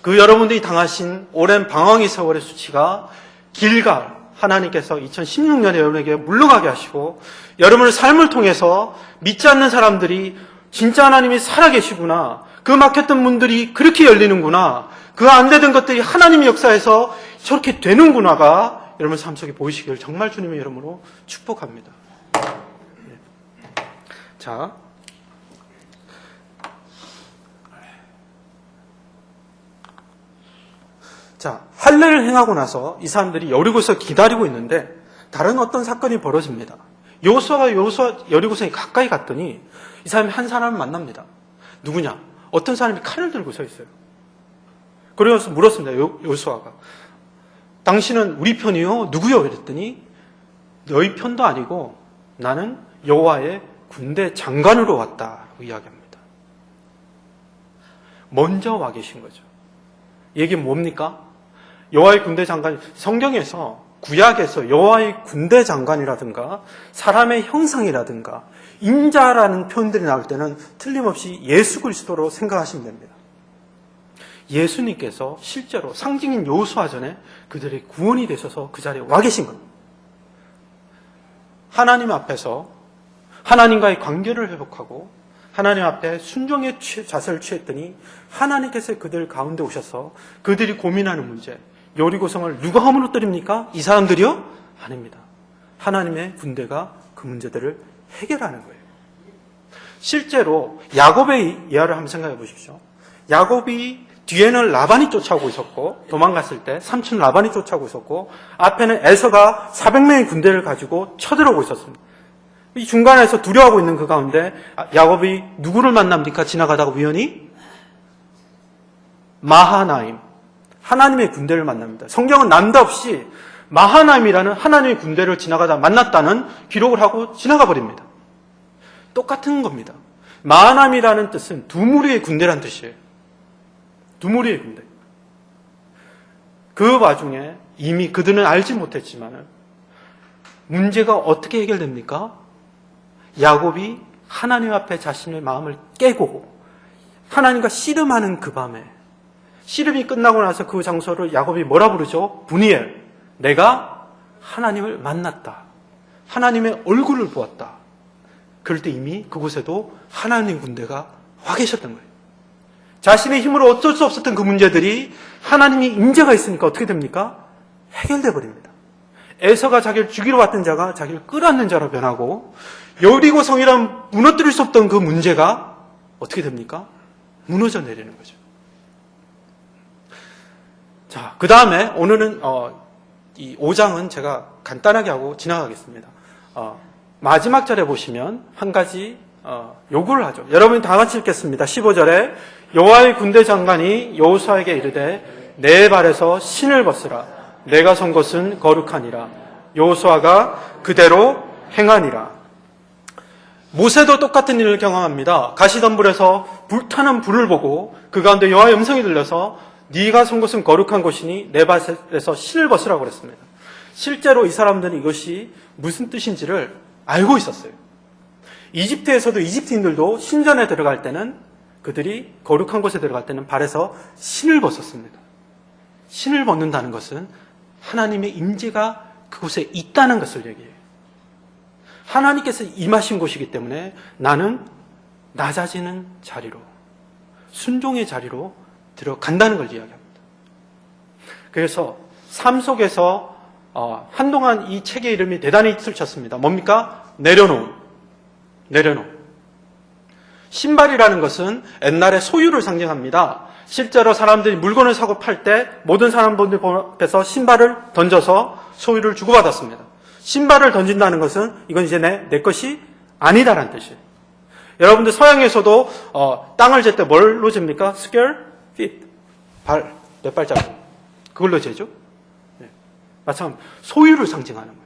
그 여러분들이 당하신 오랜 방황의 세월의 수치가 길갈, 하나님께서 2016년에 여러분에게 물러가게 하시고, 여러분의 삶을 통해서 믿지 않는 사람들이 진짜 하나님이 살아계시구나, 그 막혔던 문들이 그렇게 열리는구나, 그 안 되던 것들이 하나님의 역사에서 저렇게 되는구나가 여러분 삶 속에 보이시길 정말 주님의 이름으로 축복합니다. 자, 할례를 행하고 나서 이 사람들이 여리고에서 기다리고 있는데 다른 어떤 사건이 벌어집니다. 여호수아가 여리고성에 가까이 갔더니 이 사람이 한 사람을 만납니다. 누구냐? 어떤 사람이 칼을 들고 서 있어요. 그래서 물었습니다. 여호수아가. 당신은 우리 편이요? 누구요? 이랬더니 너희 편도 아니고 나는 여호와의 군대 장관으로 왔다고 이야기합니다. 먼저 와 계신 거죠. 이게 뭡니까? 여호와의 군대 장관, 성경에서 구약에서 여호와의 군대 장관이라든가 사람의 형상이라든가 인자라는 표현들이 나올 때는 틀림없이 예수 그리스도로 생각하시면 됩니다. 예수님께서 실제로 상징인 여호수아 전에 그들의 구원이 되셔서 그 자리에 와 계신 겁니다. 하나님 앞에서 하나님과의 관계를 회복하고 하나님 앞에 순종의 자세를 취했더니 하나님께서 그들 가운데 오셔서 그들이 고민하는 문제, 여리고성을 누가 허물어 때립니까? 이 사람들이요? 아닙니다. 하나님의 군대가 그 문제들을 해결하는 거예요. 실제로 야곱의 예화를 한번 생각해 보십시오. 야곱이 뒤에는 라반이 쫓아오고 있었고, 도망갔을 때 삼촌 라반이 쫓아오고 있었고, 앞에는 에서가 400명의 군대를 가지고 쳐들어오고 있었습니다. 이 중간에서 두려워하고 있는 그 가운데 야곱이 누구를 만납니까? 지나가다가 우연히 마하나임, 하나님의 군대를 만납니다. 성경은 난데없이 마하나임이라는 하나님의 군대를 지나가다 만났다는 기록을 하고 지나가 버립니다. 똑같은 겁니다. 마하나임이라는 뜻은 두 무리의 군대란 뜻이에요. 두 무리의 군대. 그 와중에 이미 그들은 알지 못했지만 문제가 어떻게 해결됩니까? 야곱이 하나님 앞에 자신의 마음을 깨고 하나님과 씨름하는 그 밤에, 씨름이 끝나고 나서 그 장소를 야곱이 뭐라 부르죠? 분이엘. 내가 하나님을 만났다. 하나님의 얼굴을 보았다. 그럴 때 이미 그곳에도 하나님 군대가 와 계셨던 거예요. 자신의 힘으로 어쩔 수 없었던 그 문제들이 하나님의 임재가 있으니까 어떻게 됩니까? 해결돼 버립니다. 에서가 자기를 죽이러 왔던 자가 자기를 끌어안는 자로 변하고, 여리고 성이란 무너뜨릴 수 없던 그 문제가 어떻게 됩니까? 무너져 내리는 거죠. 자, 그 다음에 오늘은 이 5장은 제가 간단하게 하고 지나가겠습니다. 마지막 절에 보시면 한 가지 요구를 하죠. 여러분이 다 같이 읽겠습니다. 15절에 여호와의 군대 장관이 여호수아에게 이르되 내 발에서 신을 벗으라. 내가 선 곳은 거룩하니라. 여호수아가 그대로 행하니라. 모세도 똑같은 일을 경험합니다. 가시덤불에서 불타는 불을 보고 그 가운데 여호와의 음성이 들려서 네가 선 곳은 거룩한 곳이니 내 발에서 신을 벗으라고 그랬습니다. 실제로 이 사람들은 이것이 무슨 뜻인지를 알고 있었어요. 이집트에서도 이집트인들도 신전에 들어갈 때는, 그들이 거룩한 곳에 들어갈 때는 발에서 신을 벗었습니다. 신을 벗는다는 것은 하나님의 임재가 그곳에 있다는 것을 얘기해요. 하나님께서 임하신 곳이기 때문에 나는 낮아지는 자리로, 순종의 자리로 들어간다는 걸 이야기합니다. 그래서 삶 속에서 한동안 이 책의 이름이 대단히 히트를 쳤습니다. 뭡니까? 내려놓음. 신발이라는 것은 옛날에 소유를 상징합니다. 실제로 사람들이 물건을 사고 팔 때 모든 사람들 앞에서 신발을 던져서 소유를 주고받았습니다. 신발을 던진다는 것은 이건 이제 내 것이 아니다라는 뜻이에요. 여러분들 서양에서도 땅을 잴 때 뭘로 잽니까? square feet. 발, 몇 발자국. 그걸로 재죠? 네. 마찬가지로 소유를 상징하는 거예요.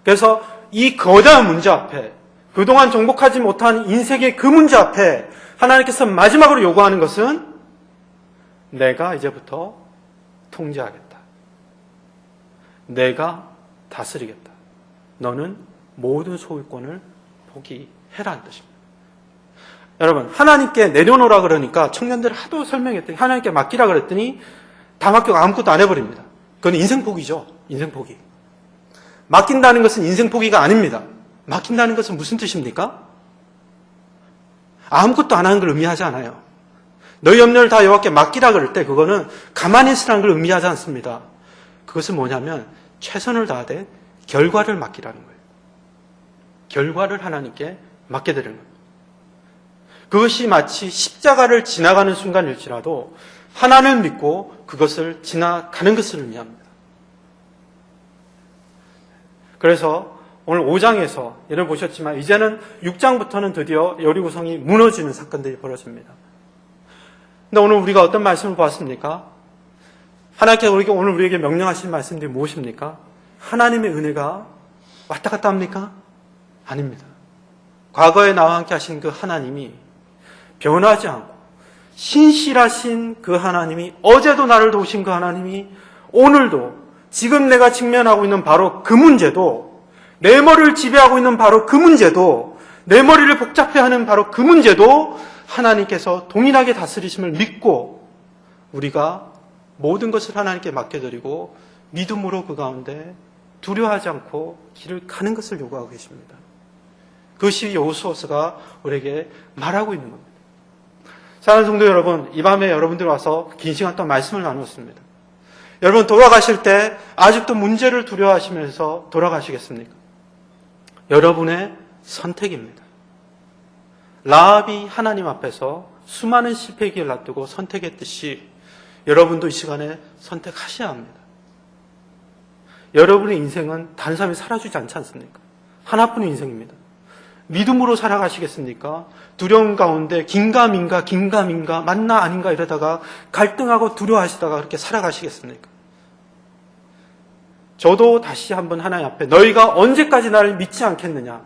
그래서 이 거대한 문제 앞에, 그동안 정복하지 못한 인생의 그 문제 앞에 하나님께서 마지막으로 요구하는 것은 내가 이제부터 통제하겠다. 내가 다스리겠다. 너는 모든 소유권을 포기해라는 뜻입니다. 여러분, 하나님께 내려놓으라 그러니까 청년들을 하도 설명했더니, 하나님께 맡기라 그랬더니 다 맡기고 아무것도 안 해버립니다. 그건 인생 포기죠. 인생 포기. 맡긴다는 것은 인생 포기가 아닙니다. 맡긴다는 것은 무슨 뜻입니까? 아무것도 안 하는 걸 의미하지 않아요. 너희 염려를 다 여호와께 맡기라 그럴 때 그거는 가만히 있으라는 걸 의미하지 않습니다. 그것은 뭐냐면 최선을 다하되 결과를 맡기라는 거예요. 결과를 하나님께 맡겨드리는 거예요. 그것이 마치 십자가를 지나가는 순간일지라도 하나님을 믿고 그것을 지나가는 것을 의미합니다. 그래서 오늘 5장에서 예를 보셨지만 이제는 6장부터는 드디어 여리고성이 무너지는 사건들이 벌어집니다. 근데 오늘 우리가 어떤 말씀을 보았습니까? 하나님께서 오늘 우리에게 명령하신 말씀들이 무엇입니까? 하나님의 은혜가 왔다 갔다 합니까? 아닙니다. 과거에 나와 함께 하신 그 하나님이 변하지 않고 신실하신 그 하나님이, 어제도 나를 도우신 그 하나님이 오늘도 지금 내가 직면하고 있는 바로 그 문제도, 내 머리를 지배하고 있는 바로 그 문제도, 내 머리를 복잡해하는 바로 그 문제도 하나님께서 동일하게 다스리심을 믿고 우리가 모든 것을 하나님께 맡겨드리고 믿음으로 그 가운데 두려워하지 않고 길을 가는 것을 요구하고 계십니다. 그것이 여호수아가 우리에게 말하고 있는 겁니다. 사랑하는 성도 여러분, 이 밤에 여러분들 와서 긴 시간 동안 말씀을 나눴습니다. 여러분 돌아가실 때 아직도 문제를 두려워하시면서 돌아가시겠습니까? 여러분의 선택입니다. 라합이 하나님 앞에서 수많은 실패의 길을 놔두고 선택했듯이 여러분도 이 시간에 선택하셔야 합니다. 여러분의 인생은 다른 사람이 살아주지 않지 않습니까? 하나뿐인 인생입니다. 믿음으로 살아가시겠습니까? 두려움 가운데 긴가민가 맞나 아닌가 이러다가 갈등하고 두려워하시다가 그렇게 살아가시겠습니까? 저도 다시 한번 하나님 앞에 너희가 언제까지 나를 믿지 않겠느냐,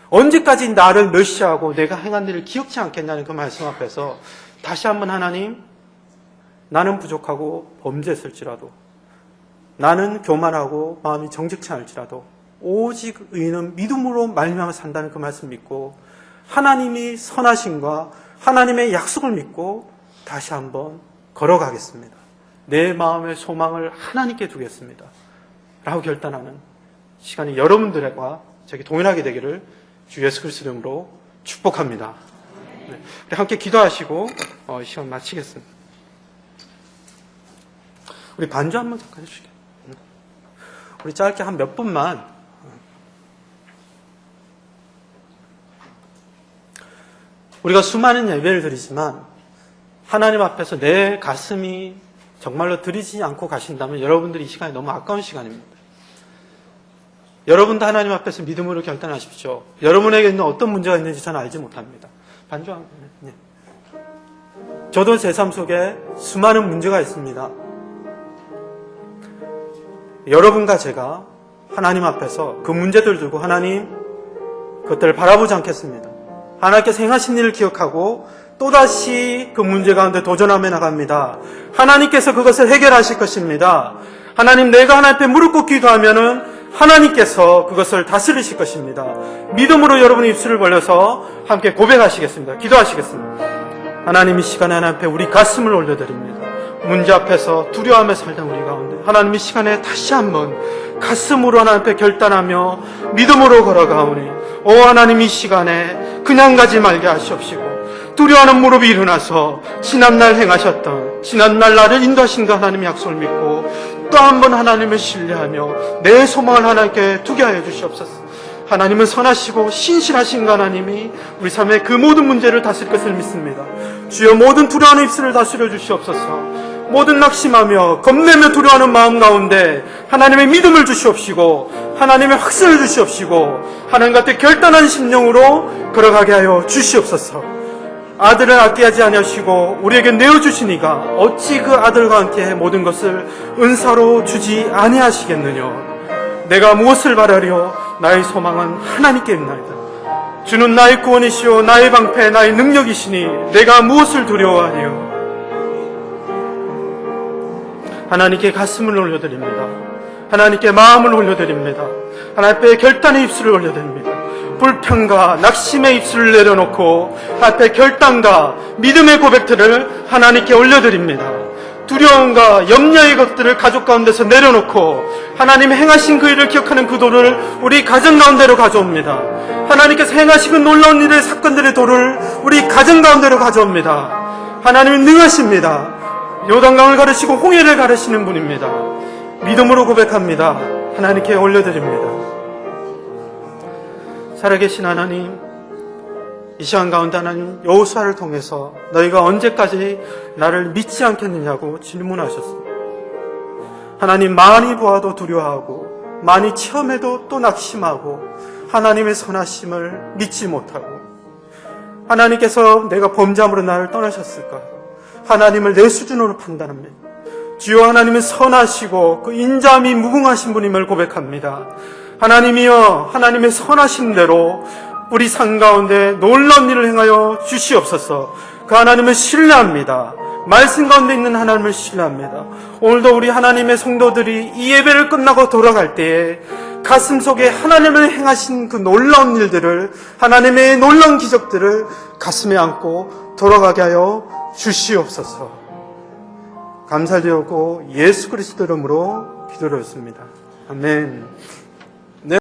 언제까지 나를 멸시하고 내가 행한 일을 기억지 않겠냐는 그 말씀 앞에서 다시 한번 하나님, 나는 부족하고 범죄했을지라도, 나는 교만하고 마음이 정직치 않을지라도 오직 의인은 믿음으로 말미암아 산다는 그 말씀 믿고 하나님이 선하심과 하나님의 약속을 믿고 다시 한번 걸어가겠습니다. 내 마음의 소망을 하나님께 두겠습니다. 라고 결단하는 시간이 여러분들과 저에게 동일하게 되기를 주 예수 그리스도 이름으로 축복합니다. 네. 함께 기도하시고 이 시간 마치겠습니다. 우리 반주 한번 잠깐 해주시겠어요? 우리 짧게 한 몇 분만. 우리가 수많은 예배를 드리지만 하나님 앞에서 내 가슴이 정말로 드리지 않고 가신다면 여러분들이 이 시간이 너무 아까운 시간입니다. 여러분도 하나님 앞에서 믿음으로 결단하십시오. 여러분에게 있는 어떤 문제가 있는지 저는 알지 못합니다. 반주 한 번. 네. 저도 제 삶 속에 수많은 문제가 있습니다. 여러분과 제가 하나님 앞에서 그 문제들 두고 하나님 그것들을 바라보지 않겠습니다. 하나님께서 행하신 일을 기억하고 또다시 그 문제 가운데 도전하며 나갑니다. 하나님께서 그것을 해결하실 것입니다. 하나님, 내가 하나님 앞에 무릎 꿇고 기도하면은 하나님께서 그것을 다스리실 것입니다. 믿음으로 여러분의 입술을 벌려서 함께 고백하시겠습니다. 기도하시겠습니다. 하나님, 이 시간에 하나님 앞에 우리 가슴을 올려드립니다. 문제 앞에서 두려워하며 살던 우리 가운데 하나님, 이 시간에 다시 한번 가슴으로 하나님 앞에 결단하며 믿음으로 걸어가오니 오 하나님, 이 시간에 그냥 가지 말게 하시옵시고 두려워하는 무릎이 일어나서 지난날 행하셨던 지난날 나를 인도하신 그 하나님의 약속을 믿고 또 한 번 하나님을 신뢰하며 내 소망을 하나님께 두게 하여 주시옵소서. 하나님은 선하시고 신실하신 그 하나님이 우리 삶의 그 모든 문제를 다스릴 것을 믿습니다. 주여, 모든 두려워하는 입술을 다스려 주시옵소서. 모든 낙심하며 겁내며 두려워하는 마음 가운데 하나님의 믿음을 주시옵시고 하나님의 확신을 주시옵시고 하나님 곁에 결단한 심령으로 걸어가게 하여 주시옵소서. 아들을 아끼하지 아니하시고 우리에게 내어주시니가 어찌 그 아들과 함께 모든 것을 은사로 주지 아니하시겠느냐. 내가 무엇을 바라려? 나의 소망은 하나님께 있나이다. 주는 나의 구원이시오 나의 방패 나의 능력이시니 내가 무엇을 두려워하리요. 하나님께 가슴을 올려드립니다. 하나님께 마음을 올려드립니다. 하나님 앞에 결단의 입술을 올려드립니다. 불평과 낙심의 입술을 내려놓고 앞에 결단과 믿음의 고백들을 하나님께 올려드립니다. 두려움과 염려의 것들을 가족 가운데서 내려놓고 하나님이 행하신 그 일을 기억하는 기도를 우리 가정 가운데로 가져옵니다. 하나님께서 행하신 그 놀라운 일의 사건들의 도를 우리 가정 가운데로 가져옵니다. 하나님은 능하십니다. 요단강을 가르시고 홍해를 가르시는 분입니다. 믿음으로 고백합니다. 하나님께 올려드립니다. 살아계신 하나님, 이 시간 가운데 하나님 여호수아를 통해서 너희가 언제까지 나를 믿지 않겠느냐고 질문하셨습니다. 하나님, 많이 보아도 두려워하고 많이 체험해도 또 낙심하고 하나님의 선하심을 믿지 못하고 하나님께서 내가 범죄함으로 나를 떠나셨을까? 하나님을 내 수준으로 판단합니다. 주여, 하나님은 선하시고 그 인자함이 무궁하신 분임을 고백합니다. 하나님이여, 하나님의 선하신 대로 우리 삶 가운데 놀라운 일을 행하여 주시옵소서. 그 하나님을 신뢰합니다. 말씀 가운데 있는 하나님을 신뢰합니다. 오늘도 우리 하나님의 성도들이 이 예배를 끝나고 돌아갈 때에 가슴 속에 하나님을 행하신 그 놀라운 일들을, 하나님의 놀라운 기적들을 가슴에 안고 돌아가게 하여 주시옵소서. 감사드리고 예수 그리스도 이름으로 기도를 했습니다. 아멘.